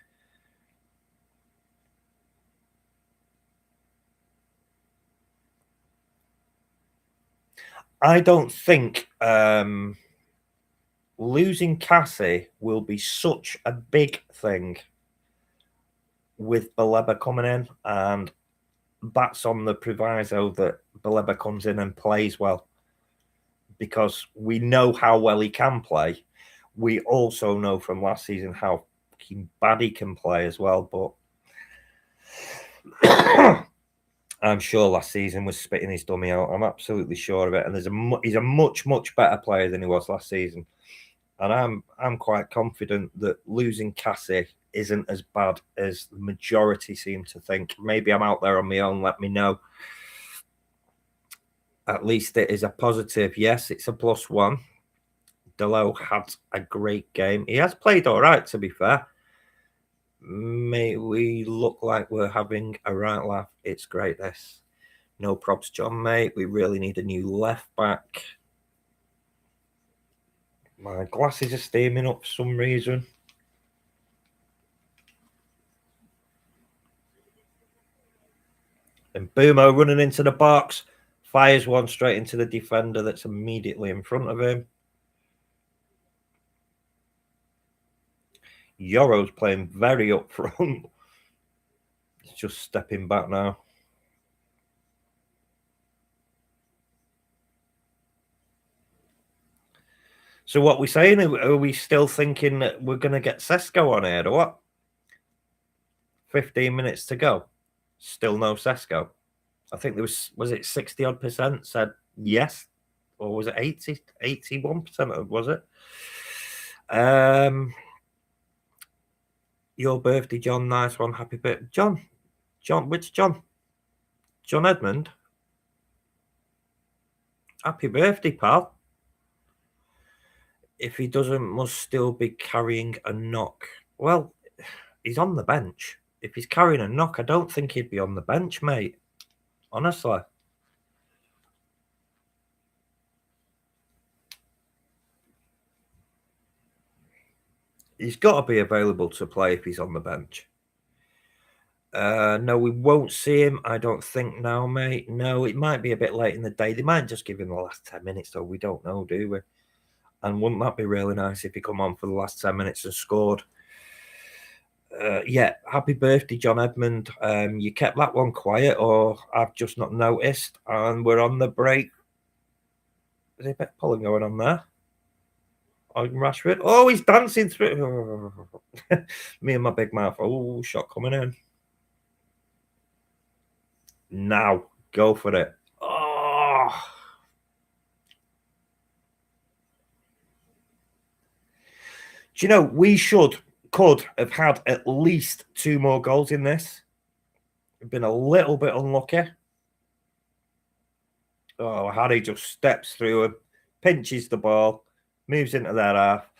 I don't think losing Cassie will be such a big thing with Baleba coming in, and that's on the proviso that Baleba comes in and plays well, because we know how well he can play. We also know from last season how bad he can play as well, but I'm sure last season was spitting his dummy out. I'm absolutely sure of it. And he's a much, much better player than he was last season. And I'm quite confident that losing Cassie isn't as bad as the majority seem to think. Maybe I'm out there on my own. Let me know. At least it is a positive. Yes, it's a +1. Delo had a great game. He has played all right, to be fair. May we look like we're having a right laugh. It's great, this. No props, John, mate. We really need a new left back. My glasses are steaming up for some reason. And Boomo running into the box. Fires one straight into the defender that's immediately in front of him. Yoro's playing very up front. He's just stepping back now. So what we saying? Are we still thinking that we're going to get Sesko on here or what? 15 minutes to go. Still no Sesko. I think there was it 60-odd% said yes? Or was it 80? 81% was it? Your birthday, John. Nice one. Happy birthday. John, which John? John Edmund? Happy birthday, pal. If he doesn't, must still be carrying a knock. Well, he's on the bench. If he's carrying a knock, I don't think he'd be on the bench, mate. Honestly. He's got to be available to play if he's on the bench. No, we won't see him, I don't think now, mate. No, it might be a bit late in the day. They might just give him the last 10 minutes, though. We don't know, do we? And wouldn't that be really nice if he come on for the last 10 minutes and scored? Yeah, happy birthday, John Edmund. You kept that one quiet, or I've just not noticed. And we're on the break. Is there a bit of pulling going on there? Oh, Rashford. Oh, he's dancing through. Me and my big mouth. Oh, shot coming in. Now, go for it. Oh. Do you know, we could have had at least 2 more goals in this. We've been a little bit unlucky. Oh, Harry just steps through him, pinches the ball, moves into their half,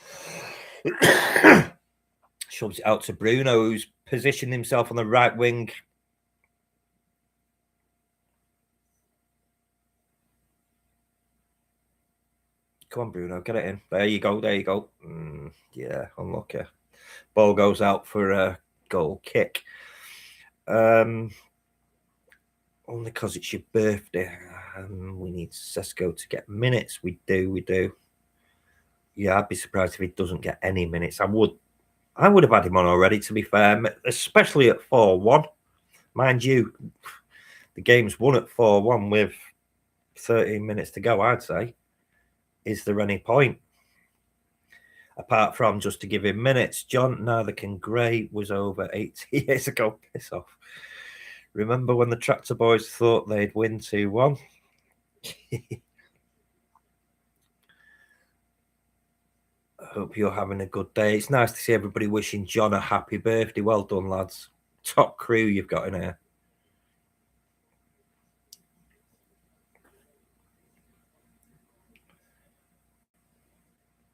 shoves it out to Bruno, who's positioned himself on the right wing. Come on, Bruno, get it in. There you go, there you go. Yeah, unlucky. Ball goes out for a goal kick. Only because it's your birthday. We need Sesko to get minutes. We do. Yeah, I'd be surprised if he doesn't get any minutes. I would have had him on already, to be fair, especially at 4-1. Mind you, the game's won at 4-1 with 13 minutes to go, I'd say. Is there any point? Apart from just to give him minutes. John Nathan Gray was over 80 years ago. Piss off. Remember when the Tractor Boys thought they'd win 2-1? I hope you're having a good day. It's nice to see everybody wishing John a happy birthday. Well done, lads. Top crew you've got in here.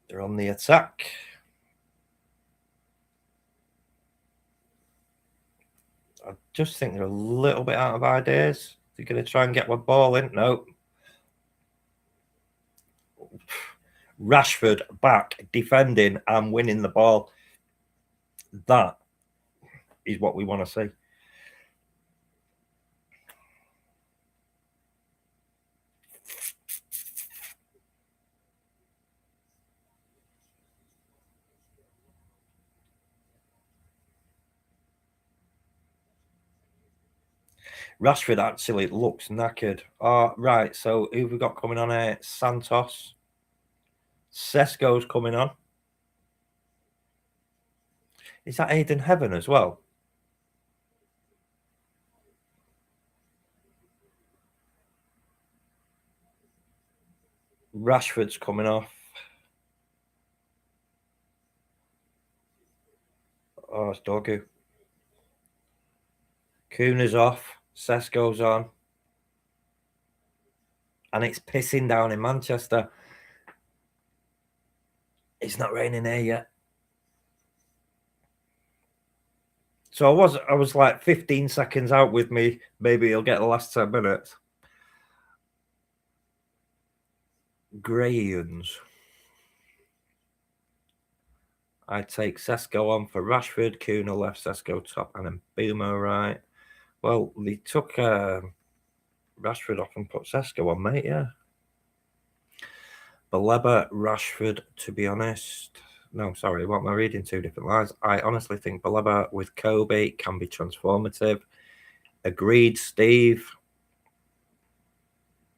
They're on the attack. I just think they're a little bit out of ideas. They're going to try and get one ball in. No. Rashford back, defending and winning the ball. That is what we want to see. Rashford actually looks knackered. Right, so who have we got coming on here? Santos. Sesko's coming on. Is that Aiden Heaven as well? Rashford's coming off. Oh, it's Dogu. Kuna's off. Sesko's on. And it's pissing down in Manchester. It's not raining here yet. So I was like 15 seconds out with me. Maybe he'll get the last 10 minutes. Grayans. I'd take Sesko on for Rashford, Kuna left, Sesko top, and then Boomer right. Well, they took Rashford off and put Sesko on, mate, yeah. Baleba, Rashford, to be honest. No, sorry, what am I reading? 2 different lines. I honestly think Baleba with Kobe can be transformative. Agreed, Steve.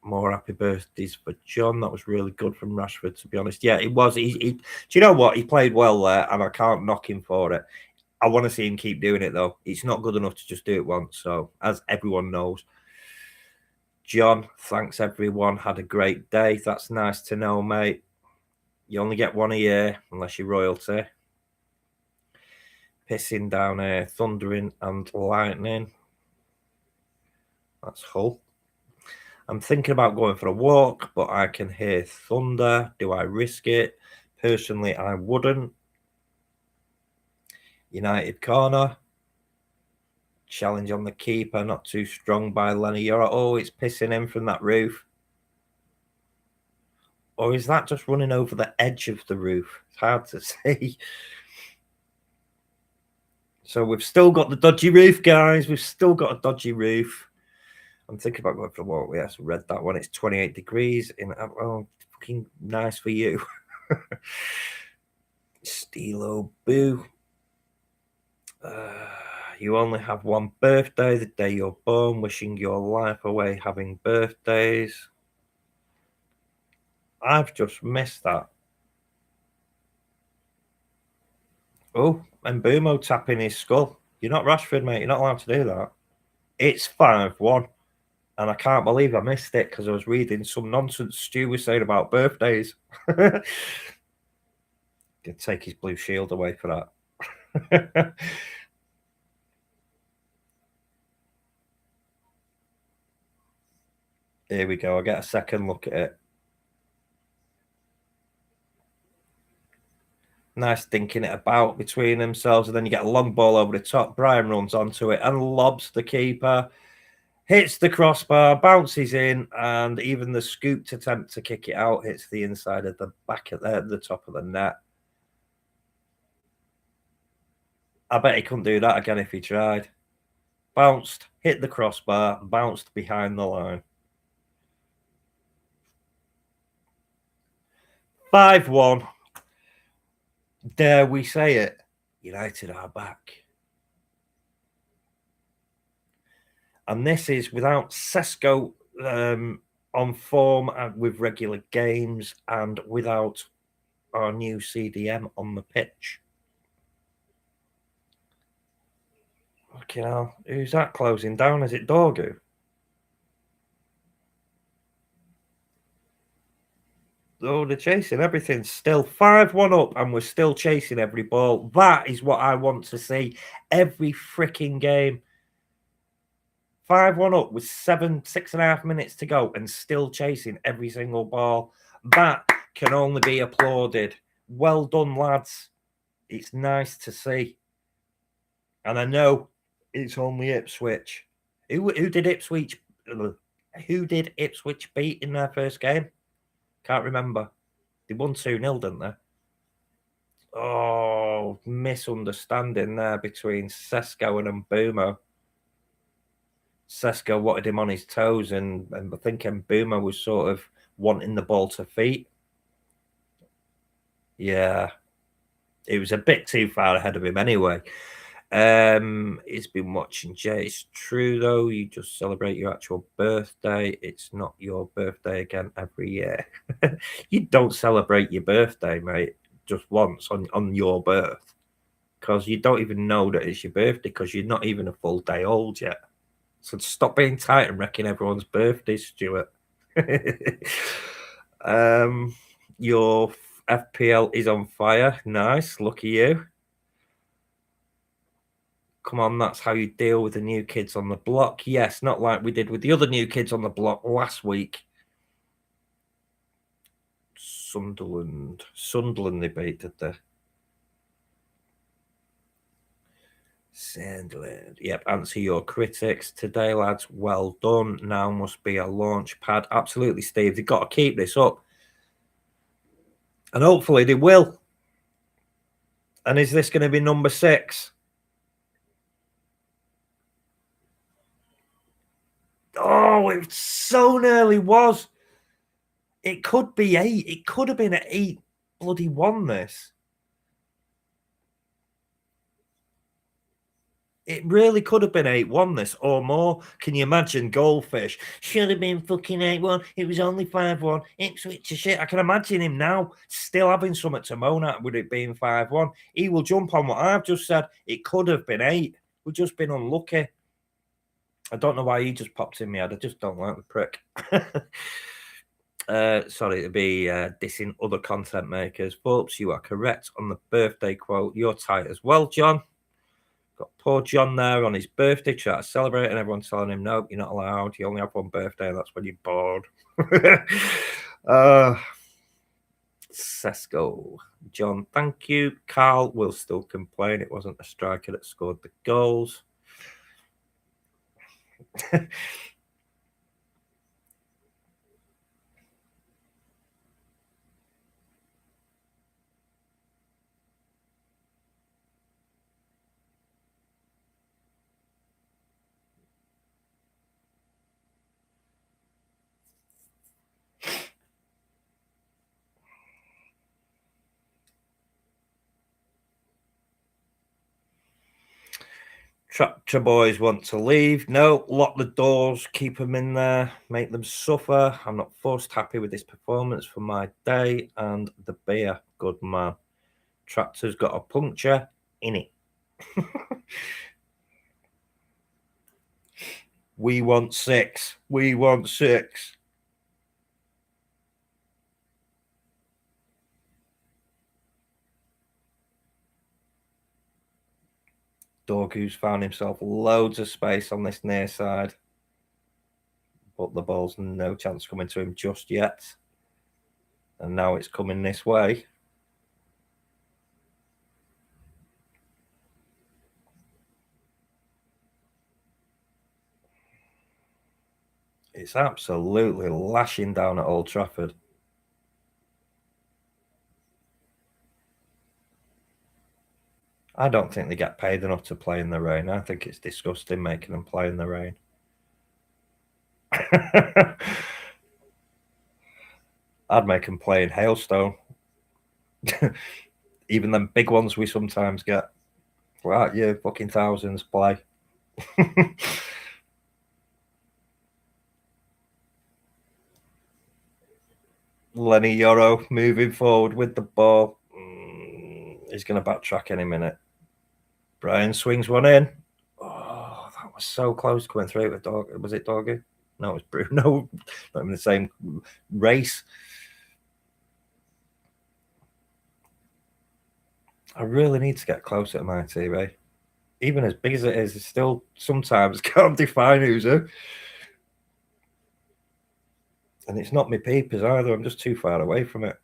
More happy birthdays for John. That was really good from Rashford, to be honest. Yeah, it was. Do you know what? He played well there, and I can't knock him for it. I want to see him keep doing it, though. It's not good enough to just do it once. So, as everyone knows, John, thanks, everyone. Had a great day. That's nice to know, mate. You only get one a year, unless you're royalty. Pissing down here, thundering and lightning. That's Hull. I'm thinking about going for a walk, but I can hear thunder. Do I risk it? Personally, I wouldn't. United corner. Challenge on the keeper, not too strong by Lenny Yoro. Oh, it's pissing in from that roof. Or is that just running over the edge of the roof? It's hard to see. So we've still got the dodgy roof, guys. We've still got a dodgy roof. I'm thinking about going for a walk. Yes, read that one. It's 28 degrees. Oh, fucking nice for you. Steelo Boo. You only have one birthday, the day you're born. Wishing your life away, having birthdays. I've just missed that. Oh, and Boomo tapping his skull. You're not Rashford, mate. You're not allowed to do that. It's 5-1. And I can't believe I missed it because I was reading some nonsense Stu was saying about birthdays. Gonna take his blue shield away for that. Here we go. I'll get a second look at it. Nice thinking it about between themselves, and then you get a long ball over the top. Brian runs onto it and lobs the keeper. Hits the crossbar, bounces in, and even the scooped attempt to kick it out hits the inside of the back of the top of the net. I bet he couldn't do that again if he tried. Bounced, hit the crossbar, bounced behind the line. 5-1. Dare we say it? United are back. And this is without Sesko on form and with regular games, and without our new CDM on the pitch. Fucking hell. Who's that closing down? Is it Dorgu? Oh, they're chasing everything still. 5-1 up, and we're still chasing every ball. That is what I want to see every freaking game. 5-1 up with 6.5 minutes to go and still chasing every single ball. That can only be applauded. Well done, lads. It's nice to see. And I know it's only Ipswich. Who did Ipswich beat in their first game? Can't remember. They won 2-0, didn't they? Oh, misunderstanding there between Sesko and Mbeumo. Sesko wanted him on his toes, and I think Mbeumo was sort of wanting the ball to feet. Yeah, it was a bit too far ahead of him anyway. He's been watching Jay. It's true, though. You just celebrate your actual birthday. It's not your birthday again every year. You don't celebrate your birthday, mate, just once on your birth, because you don't even know that it's your birthday because you're not even a full day old yet. So stop being tight and wrecking everyone's birthday, Stuart. Your FPL is on fire. Nice. Lucky you. Come on, that's how you deal with the new kids on the block. Yes, not like we did with the other new kids on the block last week. Sunderland they beat, did they? Sunderland. Yep, answer your critics today, lads. Well done. Now must be a launch pad. Absolutely, Steve. They've got to keep this up. And hopefully they will. And is this going to be number 6? Oh, it so nearly was. It could be 8. It could have been an 8 bloody 1 this. It really could have been 8-1 this or more. Can you imagine Goldfish? Should have been fucking 8-1. It was only 5-1. Ipswich to shit. I can imagine him now still having something to moan at with it being 5-1. He will jump on what I've just said. It could have been 8. We've just been unlucky. I don't know why he just popped in my head. I just don't like the prick. Sorry to be dissing other content makers. Folks, you are correct on the birthday quote. You're tight as well, John. Got poor John there on his birthday, trying to celebrate, and everyone's telling him, no, you're not allowed. You only have one birthday, and that's when you're bored. Sesko. John, thank you. Carl will still complain it wasn't a striker that scored the goals. Tractor boys want to leave. No, lock the doors, keep them in there, make them suffer. I'm not forced. Happy with this performance for my day and the beer. Good man. Tractor's got a puncture in it. We want 6. We want 6. Dorgu's found himself loads of space on this near side, but the ball's no chance coming to him just yet. And now it's coming this way. It's absolutely lashing down at Old Trafford. I don't think they get paid enough to play in the rain. I think it's disgusting making them play in the rain. I'd make them play in hailstone. Even them big ones we sometimes get. Right, you fucking thousands play. Lenny Yoro moving forward with the ball. He's going to backtrack any minute. Brian swings one in. Oh, that was so close coming through with Dog. Was it Doggy? No, it was Bruno. Not in the same race. I really need to get closer to my TV. Even as big as it is, it still sometimes can't define who's who. And it's not my peepers either. I'm just too far away from it.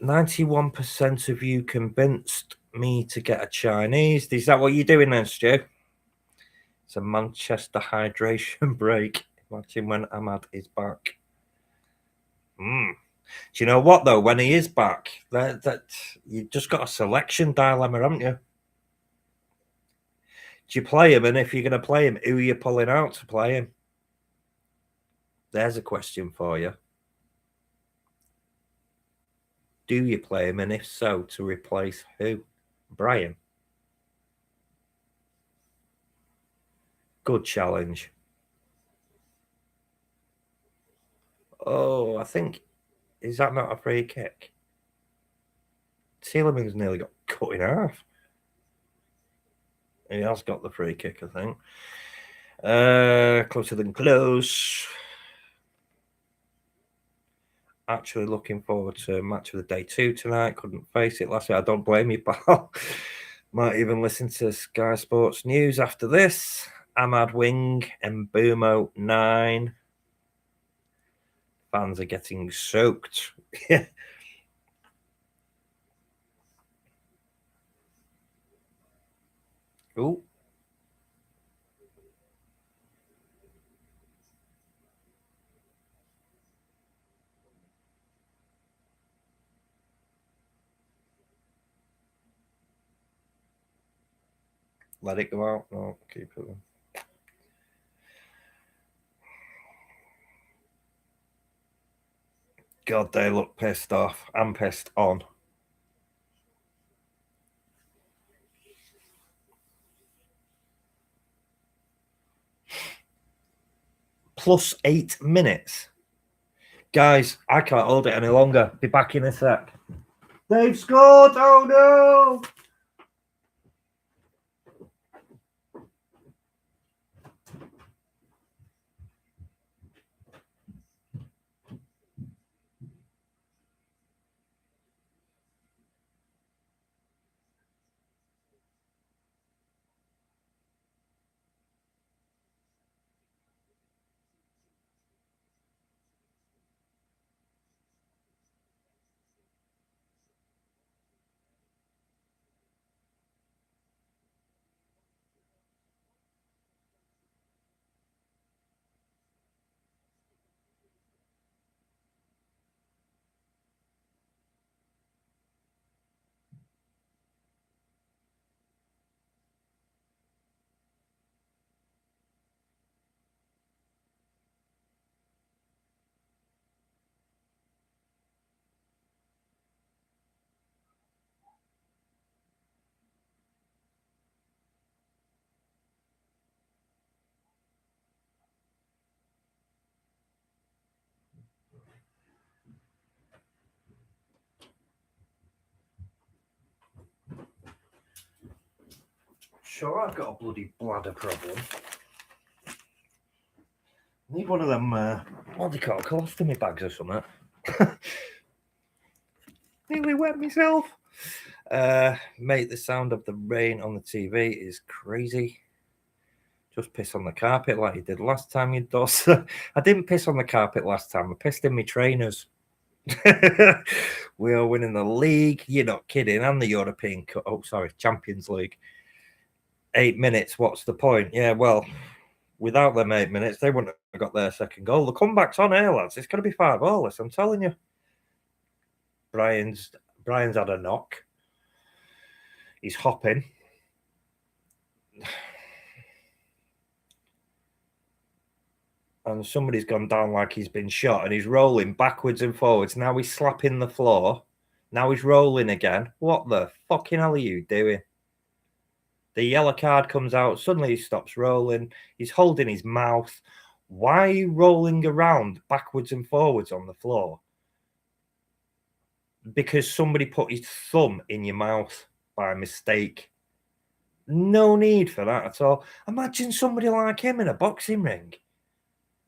91% of you convinced me to get a Chinese. Is that what you're doing then, Stu? It's a Manchester hydration break. Imagine when Ahmad is back. Do you know what, though? When he is back, that you've just got a selection dilemma, haven't you? Do you play him? And if you're going to play him, who are you pulling out to play him? There's a question for you. Do you play him? And if so, to replace who? Brian. Good challenge. Oh, I think, is that not a free kick? Tielemans nearly got cut in half. He has got the free kick, I think. Closer than close. Actually looking forward to match of the day 2 tonight. Couldn't face it last week. I don't blame you, pal. Might even listen to Sky Sports News after this. Ahmad Wing and Boomo 9. Fans are getting soaked. Oh. Let it go out. No, keep it in. God, they look pissed off. I'm pissed on. +8 minutes. Guys, I can't hold it any longer. Be back in a sec. They've scored! Oh no! sure I've got a bloody bladder problem. I need one of them, what do you call it, colostomy bags or something. Nearly wet myself. Mate, the sound of the rain on the TV is crazy. Just piss on the carpet like you did last time, you doss. I didn't piss on the carpet last time. I pissed in my trainers. We are winning the league. You're not kidding. And the European Cup. Oh, sorry, Champions League. 8 minutes. What's the point? Yeah, well, without them 8 minutes, they wouldn't have got their second goal. The comeback's on here, lads. It's going to be 5-all, I'm telling you. Brian's had a knock. He's hopping. And somebody's gone down like he's been shot, and he's rolling backwards and forwards. Now he's slapping the floor. Now he's rolling again. What the fucking hell are you doing? The yellow card comes out. Suddenly he stops rolling. He's holding his mouth. Why are you rolling around backwards and forwards on the floor? Because somebody put his thumb in your mouth by mistake. No need for that at all. Imagine somebody like him in a boxing ring.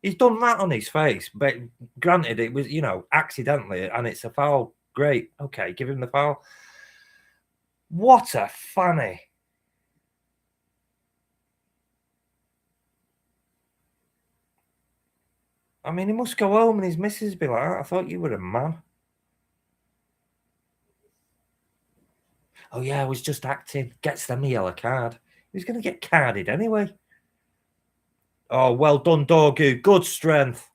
He's done that on his face, but granted, it was, accidentally, and it's a foul. Great. Okay, give him the foul. What a fanny. I mean, he must go home and his missus be like, I thought you were a man. Oh, yeah, I was just acting. Gets them a yellow card. He was going to get carded anyway. Oh, well done, Dorgu. Good strength.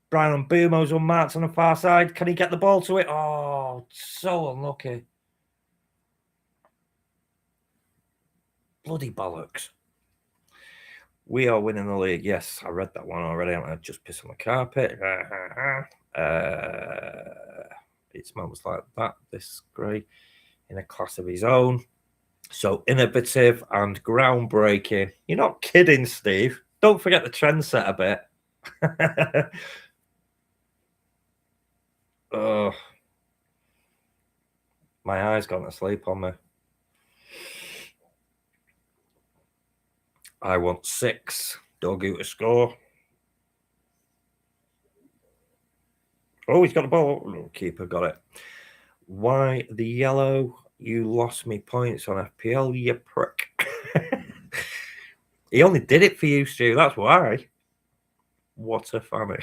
Brian Mbumo's unmarked on the far side. Can he get the ball to it? Oh, so unlucky. Bloody bollocks. We are winning the league. Yes, I read that one already. I just piss on the carpet. It's moments like that. This grey in a class of his own. So innovative and groundbreaking. You're not kidding, Steve. Don't forget the trendsetter bit. Oh, my eyes gone to sleep on me. I want 6. Dorgu to score. Oh, he's got the ball. Oh, keeper got it. Why the yellow? You lost me points on FPL, you prick. He only did it for you, Stu. That's why. What a fanny.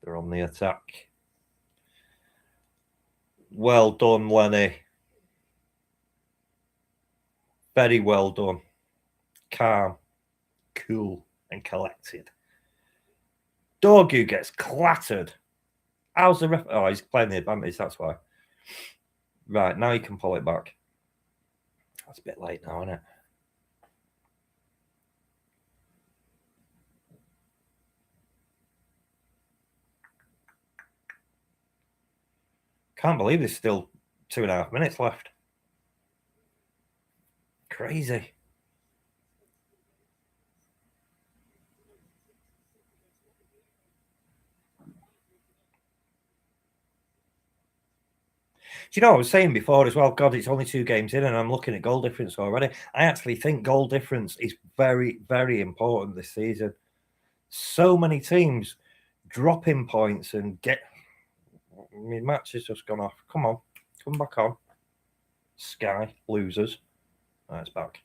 They're on the attack. Well done, Lenny. Very well done. Calm, cool, and collected. Dorgu gets clattered. How's the ref? Oh, he's playing the advantage, that's why. Right, now you can pull it back. That's a bit late now, isn't it? Can't believe there's still 2.5 minutes left. Crazy. Do you know, I was saying before as well, God, it's only 2 games in and I'm looking at goal difference already. I actually think goal difference is very, very important this season. So many teams dropping points and I mean, match has just gone off. Come on, come back on. Sky, losers. Oh, it's back.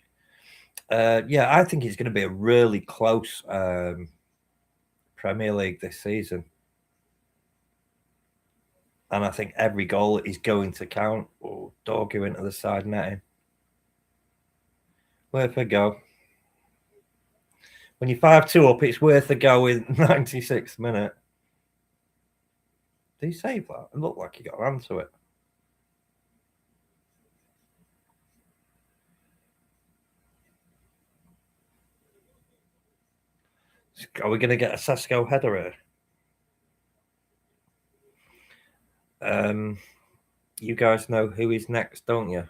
Yeah, I think it's going to be a really close Premier League this season. And I think every goal is going to count. Oh, Dorgu into the side netting. Worth a go. When you're 5-2 up, it's worth a go in 96th minute. Did he save that? It looked like he got around to it. Are we going to get a Sesko header here? You guys know who is next, don't you?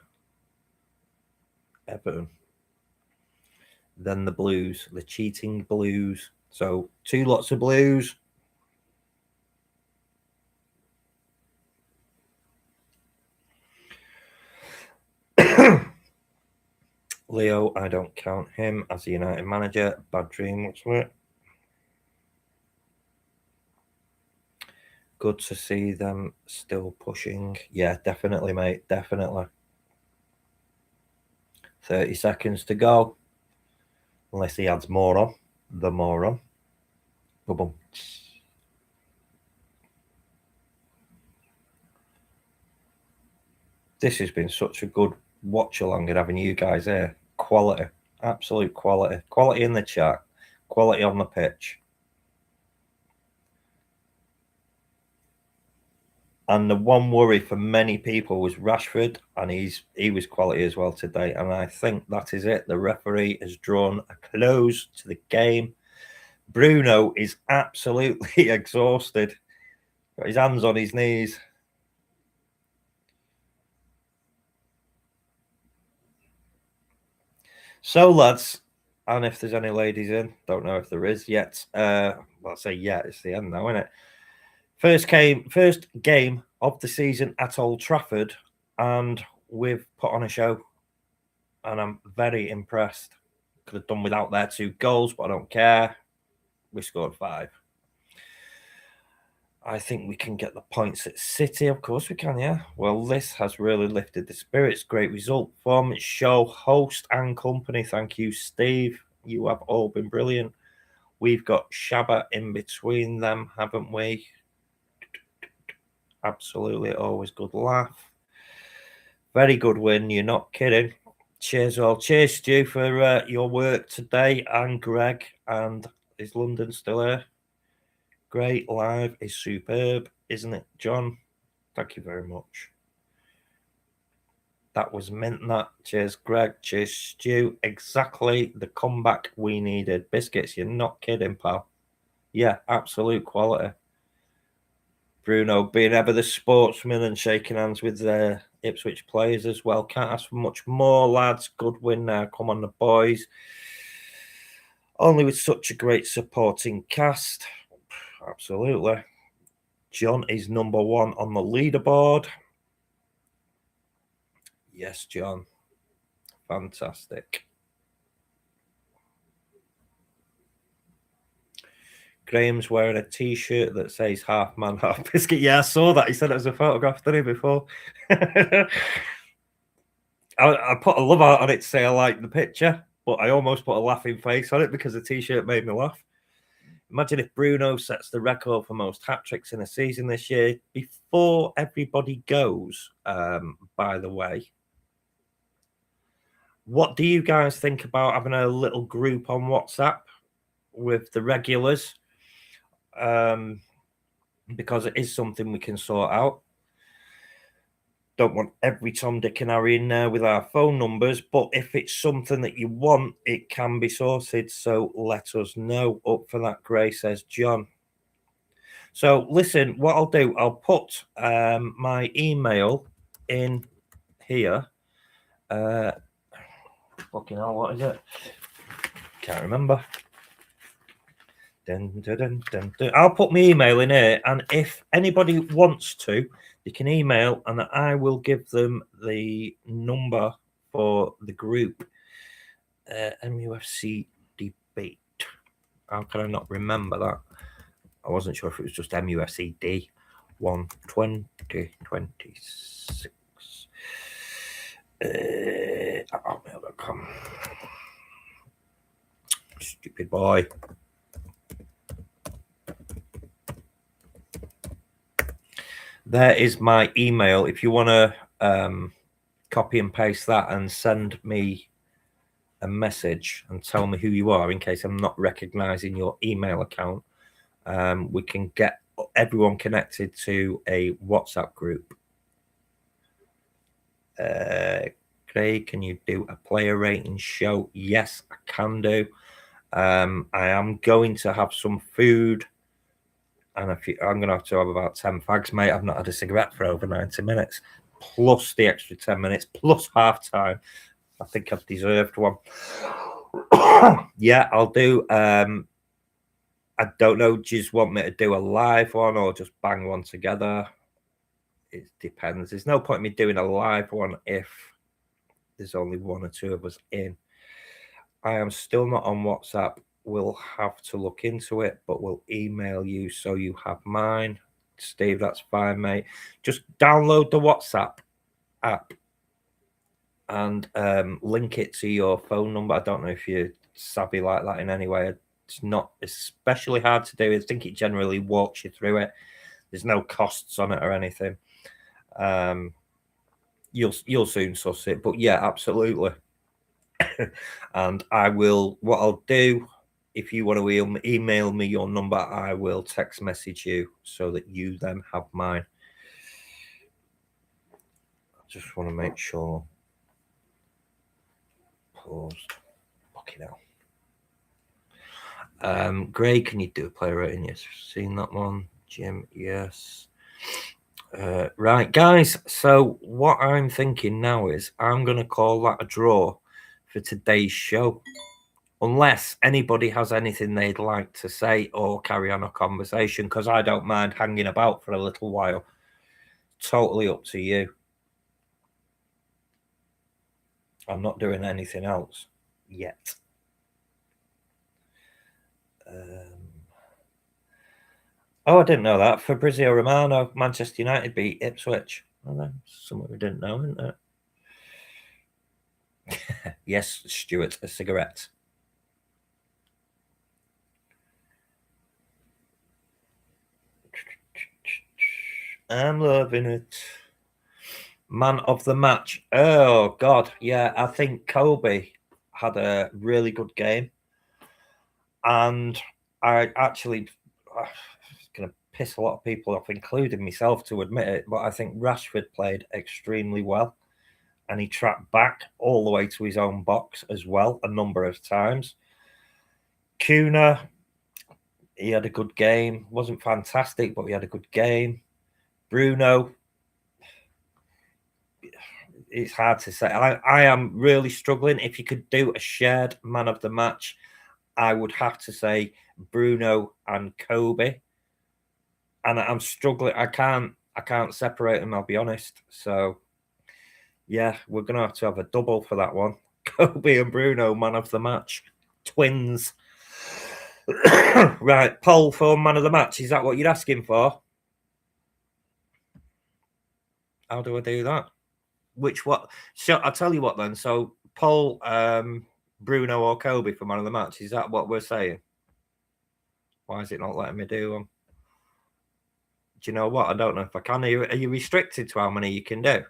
Everton. Then the Blues, the cheating Blues. So 2 lots of Blues. Leo, I don't count him as a United manager. Bad dream, what's it? Good to see them still pushing. Yeah, definitely, mate. Definitely. 30 seconds to go. Unless he adds more on. The moron. Boom. This has been such a good watch along and having you guys here. Quality. Absolute quality. Quality in the chat. Quality on the pitch. And the one worry for many people was Rashford, and he was quality as well today. And I think that is it. The referee has drawn a close to the game. Bruno is absolutely exhausted. Got his hands on his knees. So, lads, and if there's any ladies in, don't know if there is yet. Well, I'll say it's the end now, isn't it? First game of the season at Old Trafford, and we've put on a show, and I'm very impressed. Could have done without their 2 goals, but I don't care. We scored 5. I think we can get the points at City. Of course we can, yeah. Well, this has really lifted the spirits. Great result, performance, show, host and company. Thank you, Steve. You have all been brilliant. We've got Shabba in between them, haven't we? Absolutely, always good laugh. Very good win, you're not kidding. Cheers all. Cheers, Stu, for your work today, and Greg. And is London still here? Great live is superb, isn't it, John? Thank you very much. That was meant that. Cheers, Greg. Cheers, Stu. Exactly the comeback we needed. Biscuits, you're not kidding, pal. Yeah, absolute quality. Bruno being ever the sportsman and shaking hands with the Ipswich players as well. Can't ask for much more, lads. Good win now. Come on, the boys. Only with such a great supporting cast. Absolutely. John is number 1 on the leaderboard. Yes, John. Fantastic. Graham's wearing a T-shirt that says half man, half biscuit. Yeah, I saw that. He said it was a photograph, didn't he, before? I put a love out on it to say I like the picture, but I almost put a laughing face on it because the T-shirt made me laugh. Imagine if Bruno sets the record for most hat-tricks in a season this year. Before everybody goes, by the way, what do you guys think about having a little group on WhatsApp with the regulars? Because it is something we can sort out. Don't want every Tom, Dick and Harry in there with our phone numbers, but if it's something that you want, it can be sorted. So let us know. Up for that, Gray, says John. So listen, what I'll do, I'll put my email in here. Fucking hell, what is it? Can't remember. I'll put my email in here, and if anybody wants to, you can email, and I will give them the number for the group. MUFC Debate. How can I not remember that? I wasn't sure if it was just MUFC D 12026. Hotmail.com. Stupid boy. There is my email. If you want to copy and paste that and send me a message and tell me who you are in case I'm not recognizing your email account, we can get everyone connected to a WhatsApp group. Craig, can you do a player rating show? Yes, I can do. I am going to have some food, and I'm going to have about 10 fags, mate. I've not had a cigarette for over 90 minutes. plus the extra 10 minutes, plus half time. I think I've deserved one. Yeah, I'll do. I don't know. Do you just want me to do a live one or just bang one together? It depends. There's no point in me doing a live one if there's only one or two of us in. I am still not on WhatsApp. We'll have to look into it, but we'll email you so you have mine. Steve, that's fine, mate. Just download the WhatsApp app and link it to your phone number. I don't know if you're savvy like that in any way. It's not especially hard to do. I think it generally walks you through it. There's no costs on it or anything. You'll soon suss it. But yeah, absolutely. And I will. What I'll do, if you want to email me your number, I will text message you so that you then have mine. I just want to make sure. Paused. Fucking hell. Gray, can you do a player rating? Yes, seen that one. Jim, yes. Right, guys. So what I'm thinking now is I'm going to call that a draw for today's show. Unless anybody has anything they'd like to say or carry on a conversation, because I don't mind hanging about for a little while. Totally up to you. I'm not doing anything else yet. Oh, I didn't know that. Fabrizio Romano, Manchester United beat Ipswich. Well, that's something we didn't know, isn't it? Yes, Stuart, a cigarette. I'm loving it. Man of the match. Oh, God. Yeah, I think Kobe had a really good game. And I actually, it's going to piss a lot of people off, including myself, to admit it, but I think Rashford played extremely well. And he tracked back all the way to his own box as well a number of times. Kuna, he had a good game. Wasn't fantastic, but he had a good game. Bruno, it's hard to say. I am really struggling. If you could do a shared man of the match, I would have to say Bruno and Kobe. And I'm struggling. I can't separate them, I'll be honest. So yeah, we're gonna have a double for that one. Kobe and Bruno, man of the match. Twins. Right, poll for man of the match. Is that what you're asking for? How do I do that? What? So I'll tell you what then. So poll Bruno or Kobe for man of the match. Is that what we're saying? Why is it not letting me do them? Do you know what? I don't know if I can. Are you restricted to how many you can do?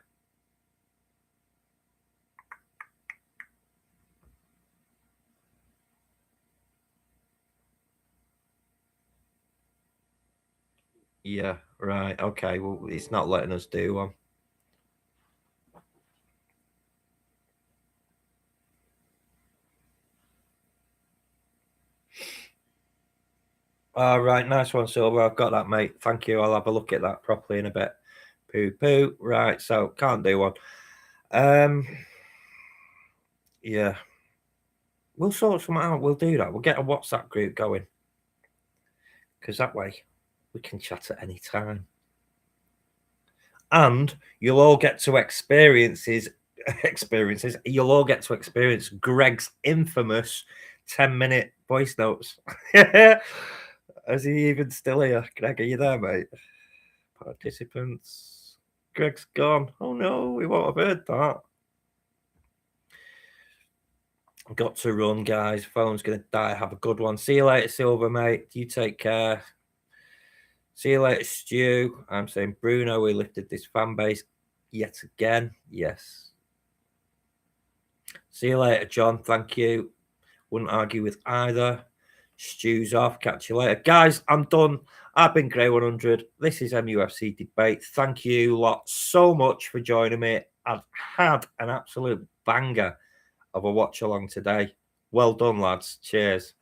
Yeah, right. Okay. Well, it's not letting us do one. All right. Nice one, Silver. I've got that, mate. Thank you. I'll have a look at that properly in a bit. Poo. Right. So can't do one. Yeah. We'll sort something out. We'll do that. We'll get a WhatsApp group going. Because that way we can chat at any time. And you'll all get to experiences. You'll all get to experience Greg's infamous 10-minute voice notes. Is he even still here? Greg, are you there, mate? Participants. Greg's gone. Oh no, we won't have heard that. Got to run, guys. Phone's going to die. Have a good one. See you later, Silver, mate. You take care. See you later, Stu. I'm saying Bruno, we lifted this fan base yet again. Yes. See you later, John. Thank you. Wouldn't argue with either. Stu's off. Catch you later. Guys, I'm done. I've been Grey 100. This is MUFC Debate. Thank you lot so much for joining me. I've had an absolute banger of a watch along today. Well done, lads. Cheers.